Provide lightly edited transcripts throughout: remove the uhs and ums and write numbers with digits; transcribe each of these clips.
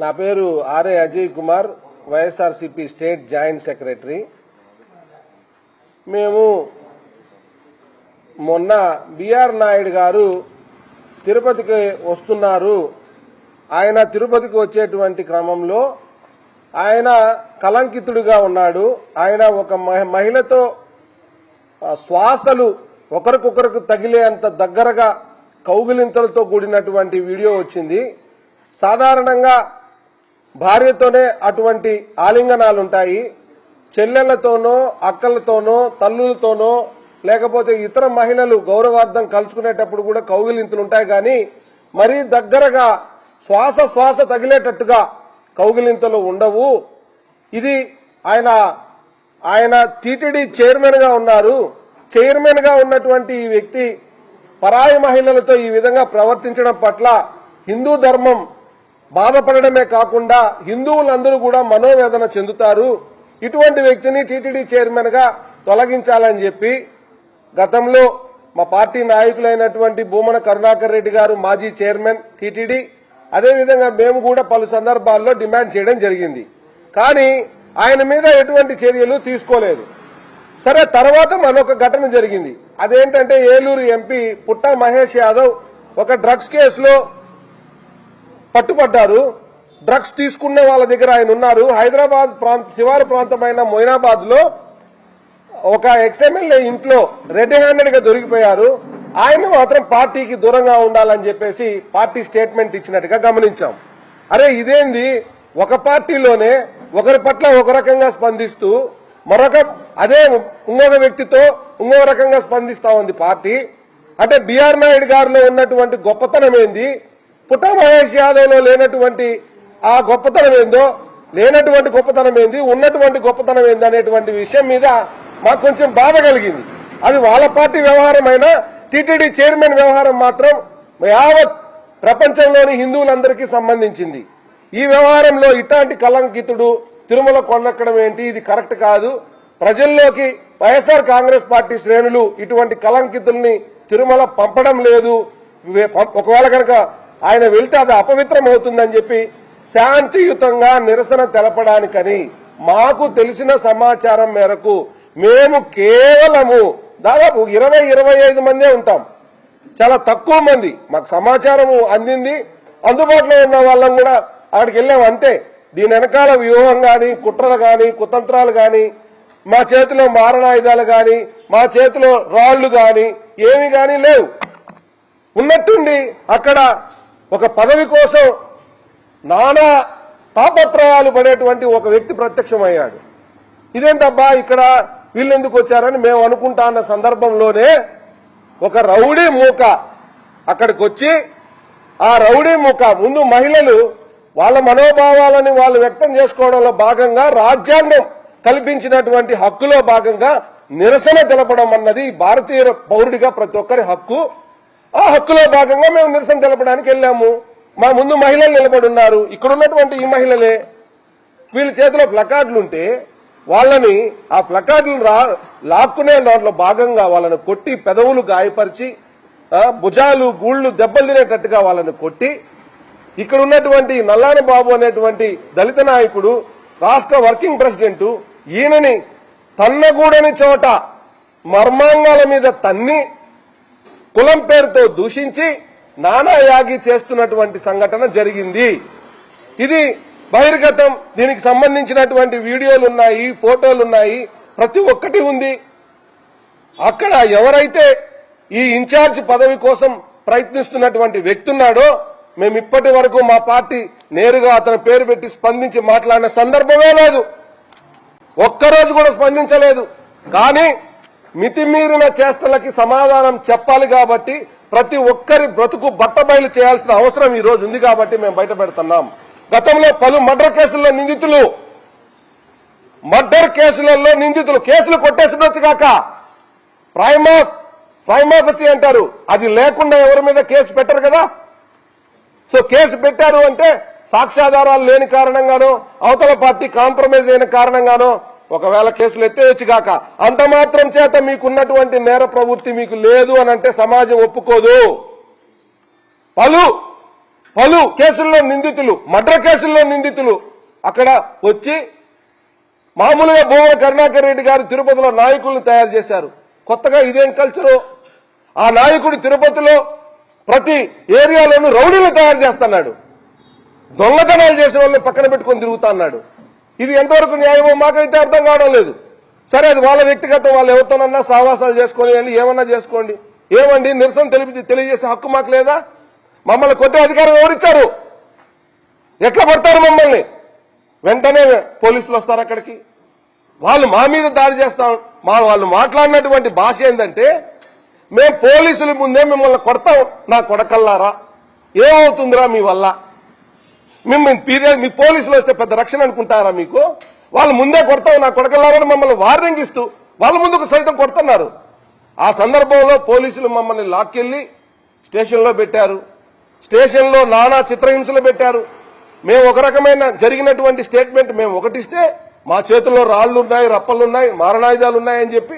నా పేరు R A Ajay Kumar, YSRCP state joint secretary. మేము మొన్న బిఆర్ నాయుడు గారు తిరుపతికి వస్తున్నారు. ఆయన తిరుపతికి వచ్చేటువంటి క్రమంలో ఆయన కలంకితుడిగా ఉన్నాడు. ఆయన ఒక మహిళతో శ్వాసలు ఒకరికొకరికి తగిలే అంత దగ్గరగా కౌగిలింతలతో కూడినటువంటి వీడియో వచ్చింది. సాధారణంగా భార్యతోనే అటువంటి ఆలింగనాలుంటాయి. చెల్లెళ్లతోనో, అక్కలతోనో, తల్లులతోనో, లేకపోతే ఇతర మహిళలు గౌరవార్థం కలుసుకునేటప్పుడు కూడా కౌగిలింతలుంటాయి. కానీ మరీ దగ్గరగా శ్వాస తగిలేటట్టుగా కౌగిలింతలు ఉండవు. ఇది ఆయన టీటీడీ చైర్మన్ గా ఉన్నారు. చైర్మన్ గా ఉన్నటువంటి ఈ వ్యక్తి పరాయి మహిళలతో ఈ విధంగా ప్రవర్తించడం పట్ల హిందూ ధర్మం బాధపడడమే కాకుండా హిందువులందరూ కూడా మనోవేదన చెందుతారు. ఇటువంటి వ్యక్తిని టీటీడీ చైర్మన్ గా తొలగించాలని చెప్పి గతంలో మా పార్టీ నాయకులైనటువంటి భూమన కరుణాకర్ రెడ్డి గారు, మాజీ చైర్మన్ టీటీడీ, అదేవిధంగా మేము కూడా పలు సందర్భాల్లో డిమాండ్ చేయడం జరిగింది. కానీ ఆయన మీద ఎటువంటి చర్యలు తీసుకోలేదు. సరే, తర్వాత మరొక ఘటన జరిగింది. అదేంటంటే ఏలూరు ఎంపీ పుట్టా మహేష్ యాదవ్ ఒక డ్రగ్స్ కేసులో పట్టుబడ్డారు. డ్రగ్స్ తీసుకునే వాళ్ళ దగ్గర ఆయన ఉన్నారు. హైదరాబాద్ శివారు ప్రాంతమైన మొయినాబాద్ లో ఒక ఎక్స్ఎమ్మెల్యే ఇంట్లో రెడ్ హ్యాండెడ్ గా దొరికిపోయారు. ఆయన మాత్రం పార్టీకి దూరంగా ఉండాలని చెప్పేసి పార్టీ స్టేట్మెంట్ ఇచ్చినట్టుగా గమనించాం. అరే, ఇదేంది? ఒక పార్టీలోనే ఒకరి పట్ల ఒక రకంగా స్పందిస్తూ అదే ఇంకొక వ్యక్తితో ఇంకొక రకంగా స్పందిస్తా ఉంది పార్టీ. అంటే బిఆర్ నాయుడు గారిలో ఉన్నటువంటి గొప్పతనం ఏంది, పుట్టా మహేష్ యాదవ్ లో లేనటువంటి ఆ గొప్పతనం ఏందో, లేనటువంటి గొప్పతనం ఏంది, ఉన్నటువంటి గొప్పతనం ఏంది అనేటువంటి విషయం మీద మాకు కొంచెం బాధ కలిగింది. అది వాళ్ళ పార్టీ వ్యవహారమైనా టీటీడీ చైర్మన్ వ్యవహారం మాత్రం యావత్ ప్రపంచంలోని హిందువులందరికీ సంబంధించింది. ఈ వ్యవహారంలో ఇట్లాంటి కలంకితుడు తిరుమల కొండెక్కడం ఏంటి? ఇది కరెక్ట్ కాదు. ప్రజల్లోకి వైఎస్ఆర్ కాంగ్రెస్ పార్టీ శ్రేణులు ఇటువంటి కలంకితుల్ని తిరుమల పంపడం లేదు. ఒకవేళ కనుక ఆయన వెళ్తే అది అపవిత్రం అవుతుందని చెప్పి శాంతియుతంగా నిరసన తెలపడానికని మాకు తెలిసిన సమాచారం మేరకు మేము కేవలము దాదాపు 20-25 మందే ఉంటాం. చాలా తక్కువ మంది మాకు సమాచారం అందింది. అందుబాటులో ఉన్న వాళ్ళం కూడా అక్కడికి వెళ్ళాం అంతే. దీని వెనకాల వ్యూహం గాని, కుట్రలు గాని, కుతంత్రాలు గాని, మా చేతిలో మారణాయుధాలు గాని, మా చేతిలో రాళ్లు గాని ఏమి గాని లేవు. ఉన్నట్టుండి అక్కడ ఒక పదవి కోసం నానా తాపత్రయాలు పడేటువంటి ఒక వ్యక్తి ప్రత్యక్షమయ్యాడు. ఇదేంటబ్బా ఇక్కడ వీళ్ళెందుకు వచ్చారని మేము అనుకుంటా అన్న సందర్భంలోనే ఒక రౌడీ మూక అక్కడికి వచ్చి, ఆ రౌడీ మూక ముందు మహిళలు వాళ్ళ మనోభావాలని వాళ్ళు వ్యక్తం చేసుకోవడంలో భాగంగా రాజ్యాంగం కల్పించినటువంటి హక్కులో భాగంగా నిరసన తెలపడం అన్నది భారతీయ పౌరుడిగా ప్రతి ఒక్కరి హక్కు. ఆ హక్కులో భాగంగా మేము నిరసన తెలపడానికి వెళ్ళాము. మా ముందు మహిళలు నిలబడి ఉన్నారు. ఇక్కడ ఉన్నటువంటి ఈ మహిళలే. వీళ్ళ చేతిలో ప్లకార్డులుంటే వాళ్ళని ఆ ప్లకార్డులు లాక్కునే దాంట్లో భాగంగా వాళ్ళని కొట్టి, పెదవులు గాయపరిచి, భుజాలు గూళ్లు దెబ్బలు తినేటట్టుగా వాళ్ళని కొట్టి, ఇక్కడ ఉన్నటువంటి నల్లాన బాబు అనేటువంటి దళిత నాయకుడు, రాష్ట్ర వర్కింగ్ ప్రెసిడెంట్, ఈయనని తన్నగూడని చోట మర్మాంగాల మీద తన్ని కులం పేరుతో దూషించి నానాయాగి చేస్తున్నటువంటి సంఘటన జరిగింది. ఇది బహిర్గతం. దీనికి సంబంధించినటువంటి వీడియోలున్నాయి, ఫోటోలున్నాయి, ప్రతి ఒక్కటి ఉంది. అక్కడ ఎవరైతే ఈ ఇన్ఛార్జ్ పదవి కోసం ప్రయత్నిస్తున్నటువంటి వ్యక్తి ఉన్నాడో మేము ఇప్పటి వరకు మా పార్టీ నేరుగా అతని పేరు పెట్టి స్పందించి మాట్లాడిన సందర్భమే లేదు. ఒక్కరోజు కూడా స్పందించలేదు. కానీ మితిమీరిన చేష్టలకి సమాధానం చెప్పాలి కాబట్టి ప్రతి ఒక్కరి బ్రతుకు బట్టబయలు చేయాల్సిన అవసరం ఈ రోజు ఉంది కాబట్టి మేము బయట పెడుతున్నాం. గతంలో పలు మర్డర్ కేసుల్లో నిందితులు కేసులు కొట్టేసినొచ్చు కాక ప్రైమ్ ఆఫీసీ అంటారు, అది లేకుండా ఎవరి మీద కేసు పెట్టరు కదా. సో కేసు పెట్టారు అంటే సాక్ష్యాధారాలు లేని కారణంగానో, అవతల పార్టీ కాంప్రమైజ్ అయిన కారణంగానో ఒకవేళ కేసులు ఎత్తేయచ్చు కాక అంత మాత్రం చేత మీకున్నటువంటి నేర ప్రవృత్తి మీకు లేదు అని అంటే సమాజం ఒప్పుకోదు. పలు కేసుల్లో నిందితులు, మర్డర్ కేసుల్లో నిందితులు అక్కడ వచ్చి మామూలుగా భూమన కరుణాకర్ రెడ్డి గారు తిరుపతిలో నాయకులను తయారు చేశారు. కొత్తగా ఇదేం కల్చరు? ఆ నాయకుడు తిరుపతిలో ప్రతి ఏరియాలోనూ రౌడీలు తయారు చేస్తున్నాడు, దొంగతనాలు చేసే వాళ్ళని పక్కన పెట్టుకొని తిరుగుతా అన్నాడు. ఇది ఎంతవరకు న్యాయమో మాకైతే అర్థం కావడం లేదు. సరే, అది వాళ్ళ వ్యక్తిగతం, వాళ్ళు ఎవరితోనన్నా సహవాసాలు చేసుకొని వెళ్ళి ఏమన్నా చేసుకోండి. ఏమండి, నిరసన తెలియజేసే హక్కు మాకు లేదా? మమ్మల్ని కొట్టే అధికారం ఎవరిచ్చారు? ఎట్లా కొడతారు మమ్మల్ని? వెంటనే పోలీసులు వస్తారు అక్కడికి. వాళ్ళు మా మీద దాడి చేస్తాం. వాళ్ళు మాట్లాడినటువంటి భాష ఏంటంటే, మేము పోలీసుల ముందే మిమ్మల్ని కొడతాం నా కొడకల్లారా, ఏమవుతుందిరా మీ వల్ల? మీ పోలీసులు వస్తే పెద్ద రక్షణ అనుకుంటారా మీకు? వాళ్ళు ముందే కొడతాం నా కొడకల్లారని మమ్మల్ని వార్నింగ్ ఇస్తూ వాళ్ళ ముందుకు సైతం కొడుతున్నారు. ఆ సందర్భంలో పోలీసులు మమ్మల్ని లాక్కెళ్లి స్టేషన్లో పెట్టారు. స్టేషన్లో నానా చిత్రహింసలు పెట్టారు. మేము ఒక రకమైన జరిగినటువంటి స్టేట్మెంట్ మేము ఒకటిస్తే మా చేతుల్లో రాళ్లున్నాయి, రప్పలున్నాయి, మారణాయుధాలు ఉన్నాయని చెప్పి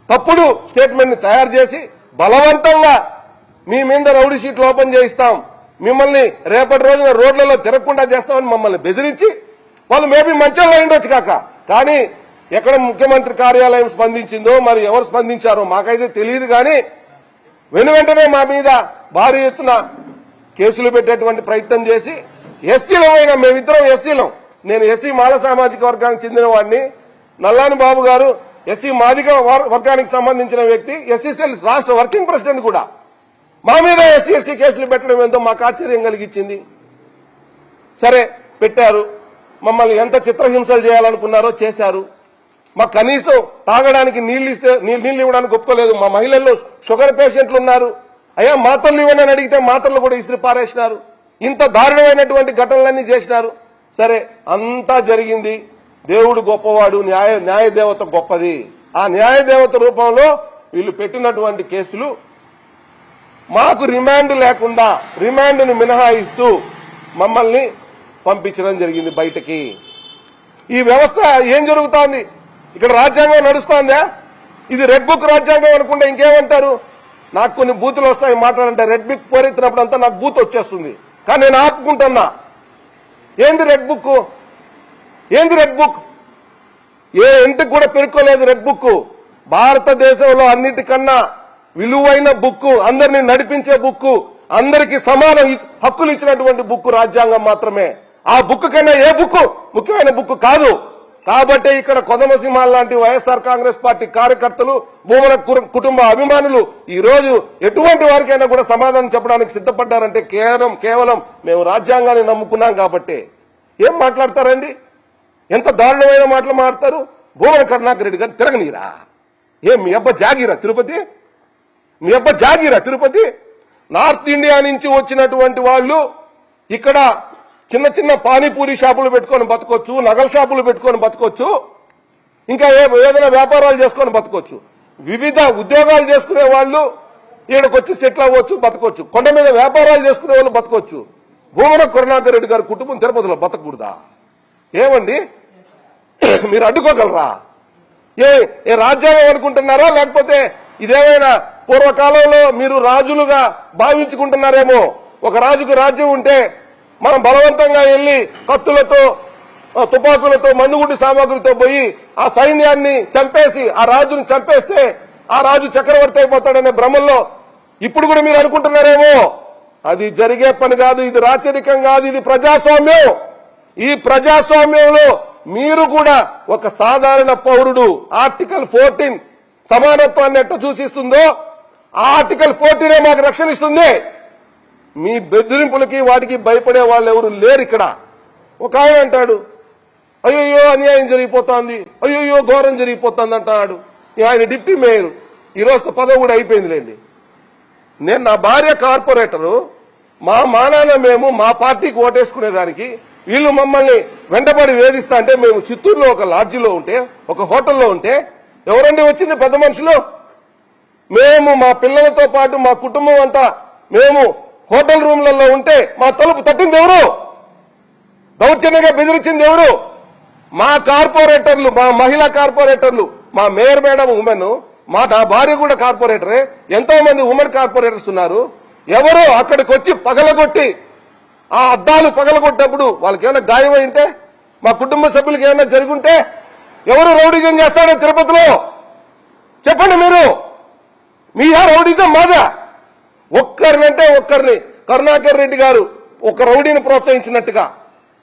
తప్పుడు స్టేట్మెంట్ ని తయారు చేసి బలవంతంగా మీ మీద రౌడీ షీట్లు ఓపెన్ చేయిస్తాం, మిమ్మల్ని రేపటి రోజున రోడ్లలో తిరగకుండా చేస్తామని మమ్మల్ని బెదిరించి, వాళ్ళు మేబీ మంచోళ్ళు అయిండొచ్చు కాక, కానీ ఎక్కడ ముఖ్యమంత్రి కార్యాలయం స్పందించిందో మరి ఎవరు స్పందించారో మాకైతే తెలియదు. కానీ వెంటనే మా మీద భారీ ఎత్తున కేసులు పెట్టేటువంటి ప్రయత్నం చేసి, ఎస్సీలమైన మేమిద్దరం ఎస్సీలం, నేను ఎస్సీ మాల సామాజిక వర్గానికి చెందిన వాడిని, నల్లాని బాబు గారు ఎస్సీ మాదిగ వర్గానికి సంబంధించిన వ్యక్తి, ఎస్సీసీఎల్ రాష్ట్ర వర్కింగ్ ప్రెసిడెంట్ కూడా, మా మీద ఎస్సీ ఎస్టీ కేసులు పెట్టడం ఎంతో మాకు ఆశ్చర్యం కలిగించింది. సరే, పెట్టారు. మమ్మల్ని ఎంత చిత్రహింసలు చేయాలనుకున్నారో చేశారు. మాకు కనీసం తాగడానికి నీళ్లు ఇవ్వడానికి ఒప్పుకోలేదు. మా మహిళల్లో షుగర్ పేషెంట్లు ఉన్నారు. అయ్యా మాత్రలు ఇవ్వని అని అడిగితే మాత్రలు కూడా ఇసిరి పారేసినారు. ఇంత దారుణమైనటువంటి ఘటనలన్నీ చేసినారు. సరే, అంతా జరిగింది. దేవుడు గొప్పవాడు, న్యాయదేవత గొప్పది. ఆ న్యాయదేవత రూపంలో వీళ్ళు పెట్టినటువంటి కేసులు మాకు రిమాండ్ లేకుండా, రిమాండ్ను మినహాయిస్తూ మమ్మల్ని పంపించడం జరిగింది బయటకి. ఈ వ్యవస్థ ఏం జరుగుతోంది? ఇక్కడ రాజ్యాంగం నడుస్తోందా? ఇది రెడ్ బుక్ రాజ్యాంగం అనుకుంటే ఇంకేమంటారు? నాకు కొన్ని బూతులు వస్తాయి మాట్లాడంటే, రెడ్ బుక్ పోరెత్తినప్పుడు అంతా నాకు బూత్ వచ్చేస్తుంది. కానీ నేను ఆపుకుంటున్నా. ఏంది రెడ్ బుక్? ఏంది రెడ్ బుక్? ఏ ఇంటికి కూడా పెరుక్కోలేదు రెడ్ బుక్. భారతదేశంలో అన్నిటికన్నా విలువైన బుక్, అందరినీ నడిపించే బుక్, అందరికీ సమాన హక్కులు ఇచ్చినటువంటి బుక్ రాజ్యాంగం మాత్రమే. ఆ బుక్ కన్నా ఏ బుక్ ముఖ్యమైన బుక్ కాదు. కాబట్టి ఇక్కడ కొదమసింహాల్ లాంటి వైఎస్ఆర్ కాంగ్రెస్ పార్టీ కార్యకర్తలు, భూమన కుటుంబ అభిమానులు ఈ రోజు ఎటువంటి వారికైనా కూడా సమాధానం చెప్పడానికి సిద్ధపడ్డారంటే కేవలం మేము రాజ్యాంగాన్ని నమ్ముకున్నాం కాబట్టి. ఏం మాట్లాడతారండి? ఎంత దారుణమైన మాటలు మాట్లాడతారు. భూమన కరుణాకర్ రెడ్డి గారు తిరగనీరా? ఏం మీ అబ్బ జాగిరా తిరుపతి? మీ అబ్బ జాగిరా తిరుపతి? నార్త్ ఇండియా నుంచి వచ్చినటువంటి వాళ్ళు ఇక్కడ చిన్న చిన్న పానీపూరి షాపులు పెట్టుకొని బతకొచ్చు, నగల షాపులు పెట్టుకొని బతకొచ్చు, ఇంకా ఏదైనా వ్యాపారాలు చేసుకొని బతకొచ్చు, వివిధ ఉద్యోగాలు చేసుకునే వాళ్ళు ఇక్కడికి వచ్చి సెటిల్ అవ్వచ్చు, బతకొచ్చు, కొండ మీద వ్యాపారాలు చేసుకునే వాళ్ళు బతకొచ్చు. భూమన కరుణాకర్ రెడ్డి గారి కుటుంబం తిరుపతిలో బతకూడదా? ఏమండి, మీరు అడ్డుకోగలరా? ఏ రాజ్యాంగం అనుకుంటున్నారా? లేకపోతే ఇదేమైనా పూర్వకాలంలో మీరు రాజులుగా భావించుకుంటున్నారేమో? ఒక రాజుకు రాజ్యం ఉంటే మనం బలవంతంగా వెళ్లి కత్తులతో, తుపాకులతో, మందుగుడ్డి సామాగ్రితో పోయి ఆ సైన్యాన్ని చంపేసి ఆ రాజును చంపేస్తే ఆ రాజు చక్రవర్తి అయిపోతాడనే భ్రమంలో ఇప్పుడు కూడా మీరు అనుకుంటున్నారేమో. అది జరిగే పని కాదు. ఇది రాచరికం కాదు, ఇది ప్రజాస్వామ్యం. ఈ ప్రజాస్వామ్యంలో మీరు కూడా ఒక సాధారణ పౌరుడు. ఆర్టికల్ 14 సమానత్వాన్ని ఎట్ట సూచిస్తుందో ఆ ఆర్టికల్ 14 మాకు రక్షణ ఇస్తుంది. మీ బెదిరింపులకి వాటికి భయపడే వాళ్ళు ఎవరు లేరు ఇక్కడ. ఒక ఆయన అంటాడు, అయ్యో అన్యాయం జరిగిపోతోంది, అయ్యో ఘోరం జరిగిపోతుంది అంటాడు. ఆయన డిప్యూటీ మేయర్, ఈ రోజుతో పదవి కూడా అయిపోయిందిలేండి. నేను, నా భార్య కార్పొరేటరు, మా నాన్న మేము మా పార్టీకి ఓటేసుకునేదానికి వీళ్ళు మమ్మల్ని వెంటబడి వేధిస్తా అంటే, మేము చిత్తూరులో ఒక లాడ్జిలో ఉంటే, ఒక హోటల్లో ఉంటే ఎవరండి వచ్చింది పెద్ద మనుషులు? మేము మా పిల్లలతో పాటు మా కుటుంబం అంతా మేము హోటల్ రూమ్లలో ఉంటే మా తలుపు తట్టింది ఎవరు? దౌర్జన్యంగా బెదిరించింది ఎవరు? మా కార్పొరేటర్లు, మా మహిళా కార్పొరేటర్లు, మా మేయర్ మేడం ఉమెన్, నా భార్య కూడా కార్పొరేటరే, ఎంతో మంది ఉమెన్ కార్పొరేటర్స్ ఉన్నారు. ఎవరు అక్కడికి వచ్చి పగలగొట్టి ఆ అద్దాలు పగలగొట్టినప్పుడు వాళ్ళకి ఏమైనా గాయం అయింటే, మా కుటుంబ సభ్యులకి ఏమైనా జరుగుంటే ఎవరు రౌడీజం చేస్తాడో తిరుపతిలో చెప్పండి మీరు. మీరా రౌడీజం మాదా? ఒక్కరినంటే ఒక్కరిని కరుణాకర్ రెడ్డి గారు ఒక రౌడీని ప్రోత్సహించినట్టుగా,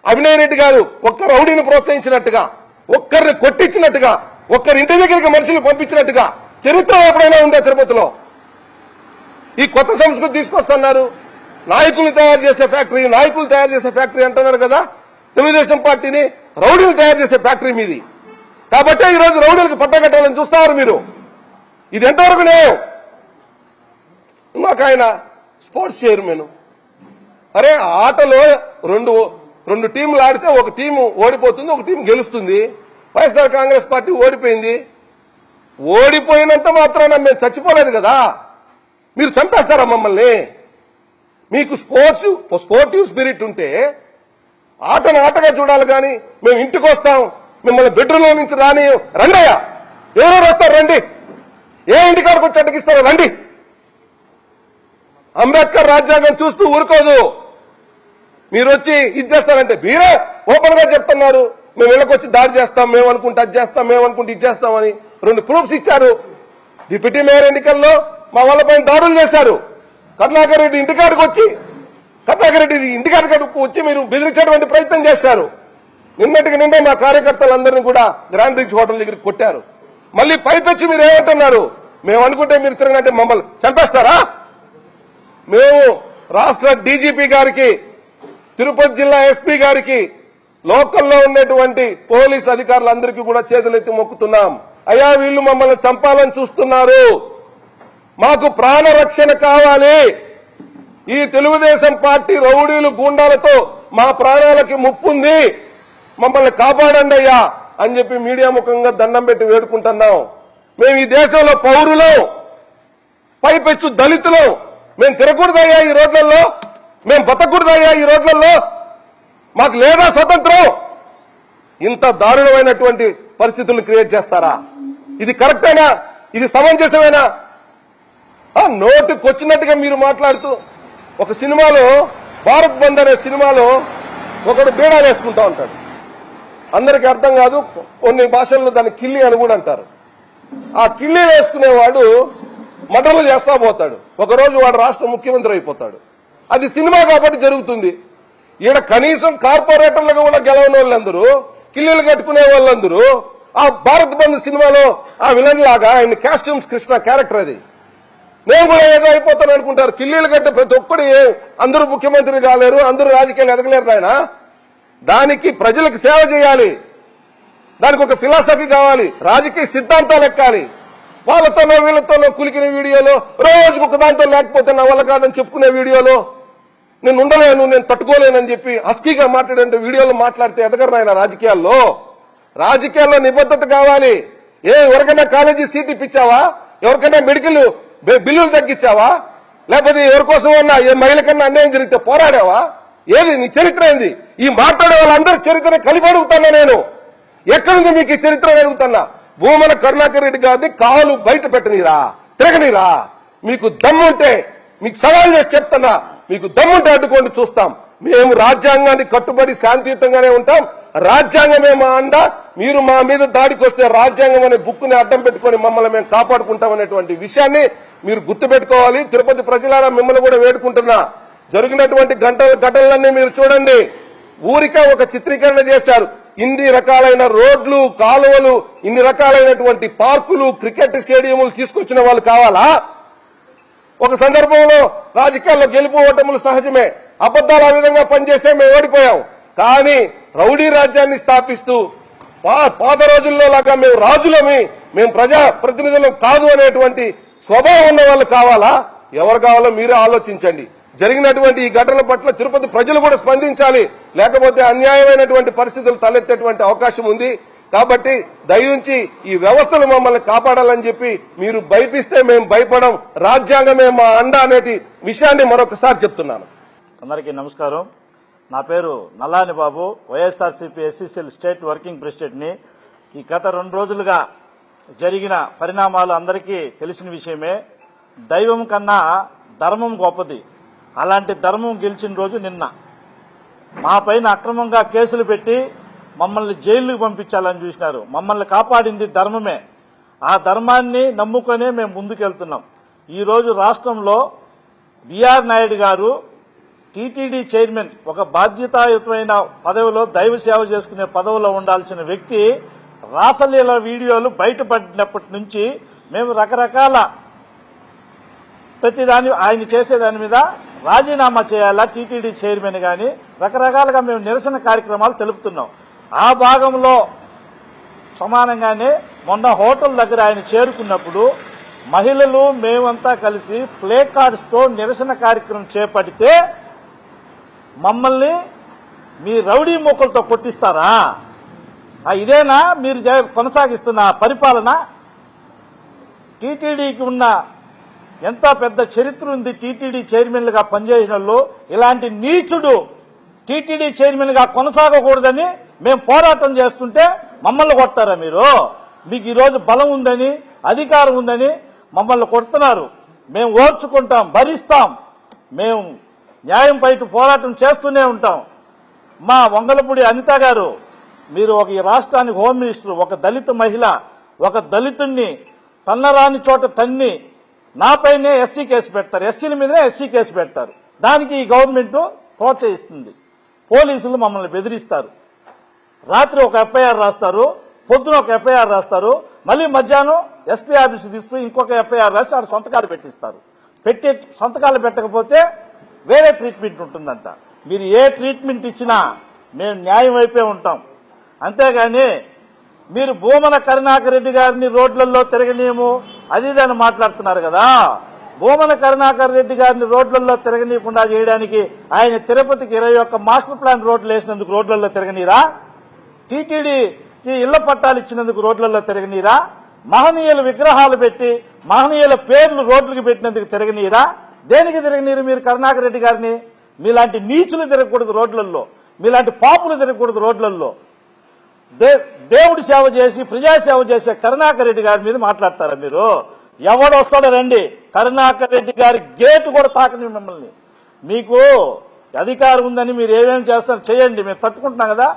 అభినయ్ రెడ్డి గారు ఒక్క రౌడీని ప్రోత్సహించినట్టుగా, ఒక్కరిని కొట్టించినట్టుగా, ఒక్కరి ఇంటి దగ్గరికి మనుషులు పంపించినట్టుగా చరిత్ర ఎప్పుడైనా ఉందా తిరుపతిలో? ఈ కొత్త సంస్కృతి తీసుకొస్తున్నారు. నాయకులు తయారు చేసే ఫ్యాక్టరీ అంటున్నారు కదా. తెలుగుదేశం పార్టీని రౌడీలు తయారు చేసే ఫ్యాక్టరీ మీది. కాబట్టే ఈరోజు రౌడీలకు పట్టగట్టాలని చూస్తారు మీరు. ఇది ఎంతవరకు న్యాయం? ఇంకొక ఆయన స్పోర్ట్స్ చైర్మన్. అరే ఆటలో రెండు టీంలు ఆడితే ఒక టీము ఓడిపోతుంది, ఒక టీం గెలుస్తుంది. వైఎస్ఆర్ కాంగ్రెస్ పార్టీ ఓడిపోయింది. ఓడిపోయినంత మాత్రాన మేము చచ్చిపోలేదు కదా. మీరు చంపేస్తారా మమ్మల్ని? మీకు స్పోర్టివ్ స్పిరిట్ ఉంటే ఆటను ఆటగా చూడాలి కానీ మేము ఇంటికి వస్తాం, మిమ్మల్ని బెడ్రూమ్లో నుంచి రండయ్యా, ఎవరెవరు వస్తారు రండి, ఏ ఇంటికాడికి వచ్చి అడ్డగిస్తారో రండి. అంబేద్కర్ రాజ్యాంగం చూస్తూ ఊరుకోదు. మీరు వచ్చి ఇది చేస్తారంటే మీరే ఓపెన్ గా చెప్తున్నారు, మేము ఇళ్ళకొచ్చి దాడి చేస్తాం, మేము అనుకుంటే అది చేస్తాం, మేము అనుకుంటే ఇది చేస్తామని 2 ప్రూఫ్స్ ఇచ్చారు. డిప్యూటీ మేయర్ ఎన్నికల్లో మా వాళ్ళపైన దాడులు చేశారు. కరుణాకర్ రెడ్డి ఇంటికాడికి వచ్చి మీరు బెదిరించేటువంటి ప్రయత్నం చేశారు. నిన్నటికి నిండే మా కార్యకర్తలందరినీ కూడా గ్రాండ్ రిచ్ హోటల్ దగ్గరికి కొట్టారు. మళ్ళీ పైపెచ్చి మీరు ఏమంటున్నారు? మేము అనుకుంటే మీరు తిరగంటే మమ్మల్ని చంపేస్తారా? మేము రాష్ట్ర డీజీపీ గారికి, తిరుపతి జిల్లా ఎస్పీ గారికి, లోకల్లో ఉన్నటువంటి పోలీస్ అధికారులందరికీ కూడా చేతులెత్తి మొక్కుతున్నాం. అయ్యా వీళ్ళు మమ్మల్ని చంపాలని చూస్తున్నారు, మాకు ప్రాణరక్షణ కావాలి. ఈ తెలుగుదేశం పార్టీ రౌడీలు గూండాలతో మా ప్రాణాలకి ముప్పుంది, మమ్మల్ని కాపాడండి అయ్యా అని చెప్పి మీడియా ముఖంగా దండం పెట్టి వేడుకుంటున్నాం. మేము ఈ దేశంలో పౌరులం, పైపెచ్చు దళితులం. మేము తిరగకూడదయ్యా ఈ రోడ్లలో, మేము బతకూడదయ్యా ఈ రోడ్లలో, మాకు లేదా స్వతంత్రం? ఇంత దారుణమైనటువంటి పరిస్థితులను క్రియేట్ చేస్తారా? ఇది కరెక్టేనా? ఇది సమంజసమేనా? నోటికొచ్చినట్టుగా మీరు మాట్లాడుతూ ఒక సినిమాలో, భారత్ బంద్ అనే సినిమాలో ఒకడు బీడా వేసుకుంటా ఉంటాడు. అందరికీ అర్థం కాదు, కొన్ని భాషల్లో దాన్ని కిల్లి అని కూడా అంటారు. ఆ కిల్లి వేసుకునేవాడు మటన్లు చేస్తా పోతాడు. ఒకరోజు వాడు రాష్ట్ర ముఖ్యమంత్రి అయిపోతాడు. అది సినిమా కాబట్టి జరుగుతుంది. ఈడ కనీసం కార్పొరేటర్లుగా కూడా గెలవని వాళ్ళందరూ, కిల్లీలు కట్టుకునే వాళ్ళందరూ ఆ భారత్ బంద్ సినిమాలో ఆ విలన్ లాగా ఆయన కాస్ట్యూమ్స్ కృష్ణ క్యారెక్టర్ అది. నేను కూడా ఏదో అయిపోతాను అనుకుంటారు. కిల్లీలు కట్టే ప్రతి ఒక్కడు అందరూ ముఖ్యమంత్రి కాలేరు, అందరూ రాజకీయాలు ఎదగలేరు నాయన. దానికి ప్రజలకు సేవ చేయాలి, దానికి ఒక ఫిలాసఫీ కావాలి, రాజకీయ సిద్ధాంతాలు ఎక్కాలి. వాళ్ళతోనో వీళ్ళతోనో కులికిన వీడియోలో, రోజుకు ఒక దాంతో లేకపోతే నా వల్ల కాదని చెప్పుకునే వీడియోలో నేను ఉండలేను, నేను తట్టుకోలేనని చెప్పి హస్కీగా మాట్లాడే వీడియోలో మాట్లాడితే ఎదగరు నాయన. రాజకీయాల్లో నిబద్ధత కావాలి. ఎవరికైనా కాలేజీ సీట్ ఇప్పించావా? ఎవరికైనా మెడికల్ బిల్లులు తగ్గించావా? లేకపోతే ఎవరికోసం అన్నా ఏ మహిళకన్నా అన్యాయం జరిగితే పోరాడావా? ఏది నీ చరిత్ర ఏంది? ఈ మాట్లాడే వాళ్ళందరూ చరిత్ర కలిపి అడుగుతున్నా నేను. ఎక్కడుంది మీకు ఈ చరిత్ర అడుగుతున్నా. భూమన కరుణాకర్ రెడ్డి గారిని కాలు బయట పెట్టనీరా, తిరగనీరా. మీకు దమ్ముంటే, మీకు సవాల్ చేసి చెప్తున్నా, మీకు దమ్ముంటే అడ్డుకోండి, చూస్తాం. మేము రాజ్యాంగాన్ని కట్టుబడి శాంతియుతంగానే ఉంటాం. రాజ్యాంగమే మా అండ. మీరు మా మీద దాడికి వస్తే రాజ్యాంగం అనే బుక్కుని అడ్డం పెట్టుకుని మమ్మల్ని మేము కాపాడుకుంటాం అనేటువంటి విషయాన్ని మీరు గుర్తుపెట్టుకోవాలి. తిరుపతి ప్రజలారా మిమ్మల్ని కూడా వేడుకుంటున్నా. జరిగినటువంటి ఘటనలన్నీ మీరు చూడండి. ఊరికే ఒక చిత్రీకరణ చేశారు. ఇన్ని రకాలైన రోడ్లు, కాలువలు, ఇన్ని రకాలైనటువంటి పార్కులు, క్రికెట్ స్టేడియంలు తీసుకొచ్చిన వాళ్ళు కావాలా? ఒక సందర్భంలో రాజకీయాల్లో గెలుపు ఓటములు సహజమే. అబద్దాలు ఆ విధంగా పనిచేసే మేము ఓడిపోయాం. కానీ రౌడీ రాజ్యాన్ని స్థాపిస్తూ పాత రోజుల్లో లాగా మేము రాజులమి, మేము ప్రజా ప్రతినిధులం కాదు అనేటువంటి స్వభావం ఉన్న వాళ్ళు కావాలా? ఎవరు కావాలో మీరే ఆలోచించండి. జరిగినటువంటి ఈ ఘటనల పట్ల తిరుపతి ప్రజలు కూడా స్పందించాలి. లేకపోతే అన్యాయమైనటువంటి పరిస్థితులు తలెత్తేటువంటి అవకాశం ఉంది. కాబట్టి దయించి ఈ వ్యవస్థలు మమ్మల్ని కాపాడాలని చెప్పి మీరు భయపిస్తే మేము భయపడం. రాజ్యాంగమే మా అండ అనేటి విషయాన్ని మరొకసారి చెప్తున్నాను. అందరికీ నమస్కారం. నా పేరు Nallani Babu, YSRCP SCCL state working president ని. ఈ గత 2 రోజులుగా జరిగిన పరిణామాలు అందరికీ తెలిసిన విషయమే. దైవం కన్నా ధర్మం గొప్పది. అలాంటి ధర్మం గెలిచిన రోజు నిన్న. మా పైన అక్రమంగా కేసులు పెట్టి మమ్మల్ని జైలుకు పంపించాలని చూసినారు. మమ్మల్ని కాపాడింది ధర్మమే. ఆ ధర్మాన్ని నమ్ముకొనే మేము ముందుకెళ్తున్నాం. ఈరోజు రాష్ట్రంలో బిఆర్ నాయుడు గారు టీటీడీ చైర్మన్, ఒక బాధ్యతాయుతమైన పదవిలో దైవ సేవ చేసుకునే పదవిలో ఉండాల్సిన వ్యక్తి రాసలీల వీడియోలు బయటపడినప్పటి నుంచి మేము రకరకాల ప్రతిదాని ఆయన చేసేదాని మీద రాజీనామా చేయాలా టీటీడీ చైర్మన్ గాని రకరకాలుగా మేము నిరసన కార్యక్రమాలు తెలుపుతున్నాం. ఆ భాగంలో సమానంగానే మొన్న హోటల్ దగ్గర ఆయన చేరుకున్నప్పుడు మహిళలు మేమంతా కలిసి ప్లే కార్డ్స్ తో నిరసన కార్యక్రమం చేపడితే మమ్మల్ని మీ రౌడీ మూకలతో కొట్టిస్తారా? ఇదేనా మీరు కొనసాగిస్తున్న పరిపాలన? టీటీడీకి ఉన్న ఎంత పెద్ద చరిత్ర ఉంది. టీటీడీ చైర్మన్లుగా పనిచేసిన వాళ్ళు ఇలాంటి నీచుడు టీటీడీ చైర్మన్ గా కొనసాగకూడదని మేము పోరాటం చేస్తుంటే మమ్మల్ని కొడతారా మీరు? మీకు ఈరోజు బలం ఉందని, అధికారం ఉందని మమ్మల్ని కొడుతున్నారు. మేము ఓర్చుకుంటాం, భరిస్తాం. మేము న్యాయం పైన పోరాటం చేస్తూనే ఉంటాం. మా వంగలపూడి అనిత గారు, మీరు ఒక ఈ రాష్ట్రానికి హోమ్ మినిస్టర్, ఒక దళిత మహిళ, ఒక దళితుణ్ణి తన్నరాని చోట తన్ని నాపైనే ఎస్సీ కేసు పెడతారు, ఎస్సీల మీదనే ఎస్సీ కేసు పెడతారు. దానికి ఈ గవర్నమెంట్ ప్రోత్సహిస్తుంది. పోలీసులు మమ్మల్ని బెదిరిస్తారు. రాత్రి ఒక ఎఫ్ఐఆర్ రాస్తారు, పొద్దున ఒక ఎఫ్ఐఆర్ రాస్తారు, మళ్ళీ మధ్యాహ్నం ఎస్పీ ఆఫీస్ తీసుకుని ఇంకొక ఎఫ్ఐఆర్ రాసి ఆడ సంతకాలు పెట్టిస్తారు. సంతకాలు పెట్టకపోతే వేరే ట్రీట్మెంట్ ఉంటుందంట. మీరు ఏ ట్రీట్మెంట్ ఇచ్చినా మేము న్యాయం వైపే ఉంటాం. అంతేగాని మీరు భూమన కరుణాకర్ రెడ్డి గారిని రోడ్లలో తిరగనీయము అది దాన్ని మాట్లాడుతున్నారు కదా. భూమన కరుణాకర్ రెడ్డి గారిని రోడ్లలో తిరగనీయకుండా చేయడానికి ఆయన తిరుపతికి 21 మాస్టర్ ప్లాన్ రోడ్లు వేసినందుకు రోడ్లలో తిరగనీరా? టీటీడీకి ఇళ్ల పట్టాలు ఇచ్చినందుకు రోడ్లలో తిరగనీరా? మహనీయుల విగ్రహాలు పెట్టి మహనీయుల పేర్లు రోడ్లకు పెట్టినందుకు తిరగనీరా? దేనికి తిరగనీరు మీరు కరుణాకర్ రెడ్డి గారిని? మీలాంటి నీచులు తిరగకూడదు రోడ్లలో, మీలాంటి పాపులు తిరగకూడదు రోడ్లలో. దేవుడి సేవ చేసి ప్రజాసేవ చేసే కరుణాకర్ రెడ్డి గారి మీద మాట్లాడతారా మీరు? ఎవడొస్తాడో రండి, కరుణాకర్ రెడ్డి గారి గేటు కూడా తాకని మిమ్మల్ని. మీకు అధికారం ఉందని మీరు ఏమేమి చేస్తారు చేయండి, మేము తట్టుకుంటున్నాం కదా.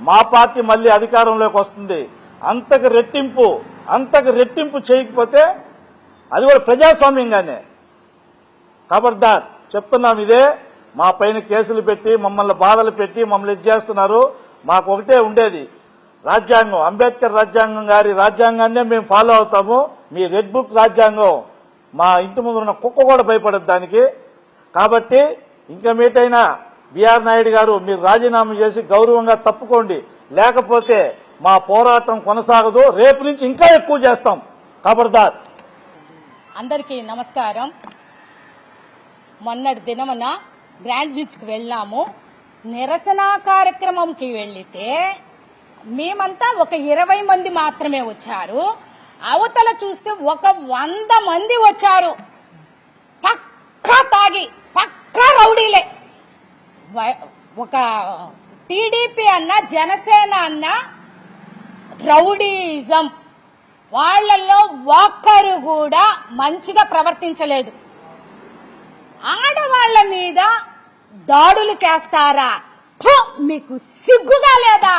మా పార్టీ మళ్ళీ అధికారంలోకి వస్తుంది. అంతకు రెట్టింపు చేయకపోతే అది కూడా ప్రజాస్వామ్యంగానే. ఖబర్దార్ చెప్తున్నాం. ఇదే మా పైన కేసులు పెట్టి మమ్మల్ని బాధలు పెట్టి మమ్మల్ని చేస్తున్నారు. మాకు ఒకటే ఉండేది, రాజ్యాంగం, అంబేద్కర్ రాజ్యాంగం గారి రాజ్యాంగాన్నే మేము ఫాలో అవుతాము. మీ రెడ్ బుక్ రాజ్యాంగం మా ఇంటి ముందు ఉన్న కుక్క కూడా భయపడదు దానికి. కాబట్టి ఇంకా మీటైనా బిఆర్ నాయుడు గారు మీరు రాజీనామా చేసి గౌరవంగా తప్పుకోండి, లేకపోతే మా పోరాటం కొనసాగదు. రేపు నుంచి ఇంకా ఎక్కువ చేస్తాం. ఖబర్దార్. అందరికీ నమస్కారం. మొన్నటి దినమున గ్రాండ్ బీచ్ కి వెళ్ళాము. నిరసన కార్యక్రమంకి వెళ్లితే మేమంతా ఒక 20 మంది మాత్రమే వచ్చారు. అవతల చూస్తే ఒక 100 మంది వచ్చారు. పక్కా తాగి, పక్కా రౌడీలే. ఒక టీడీపీ అన్న, జనసేన అన్న రౌడీజం. వాళ్లలో ఒక్కరు కూడా మంచిగా ప్రవర్తించలేదు. ఆడవాళ్ల మీద దాడులు చేస్తారా? మీకు సిగ్గుగా లేదా?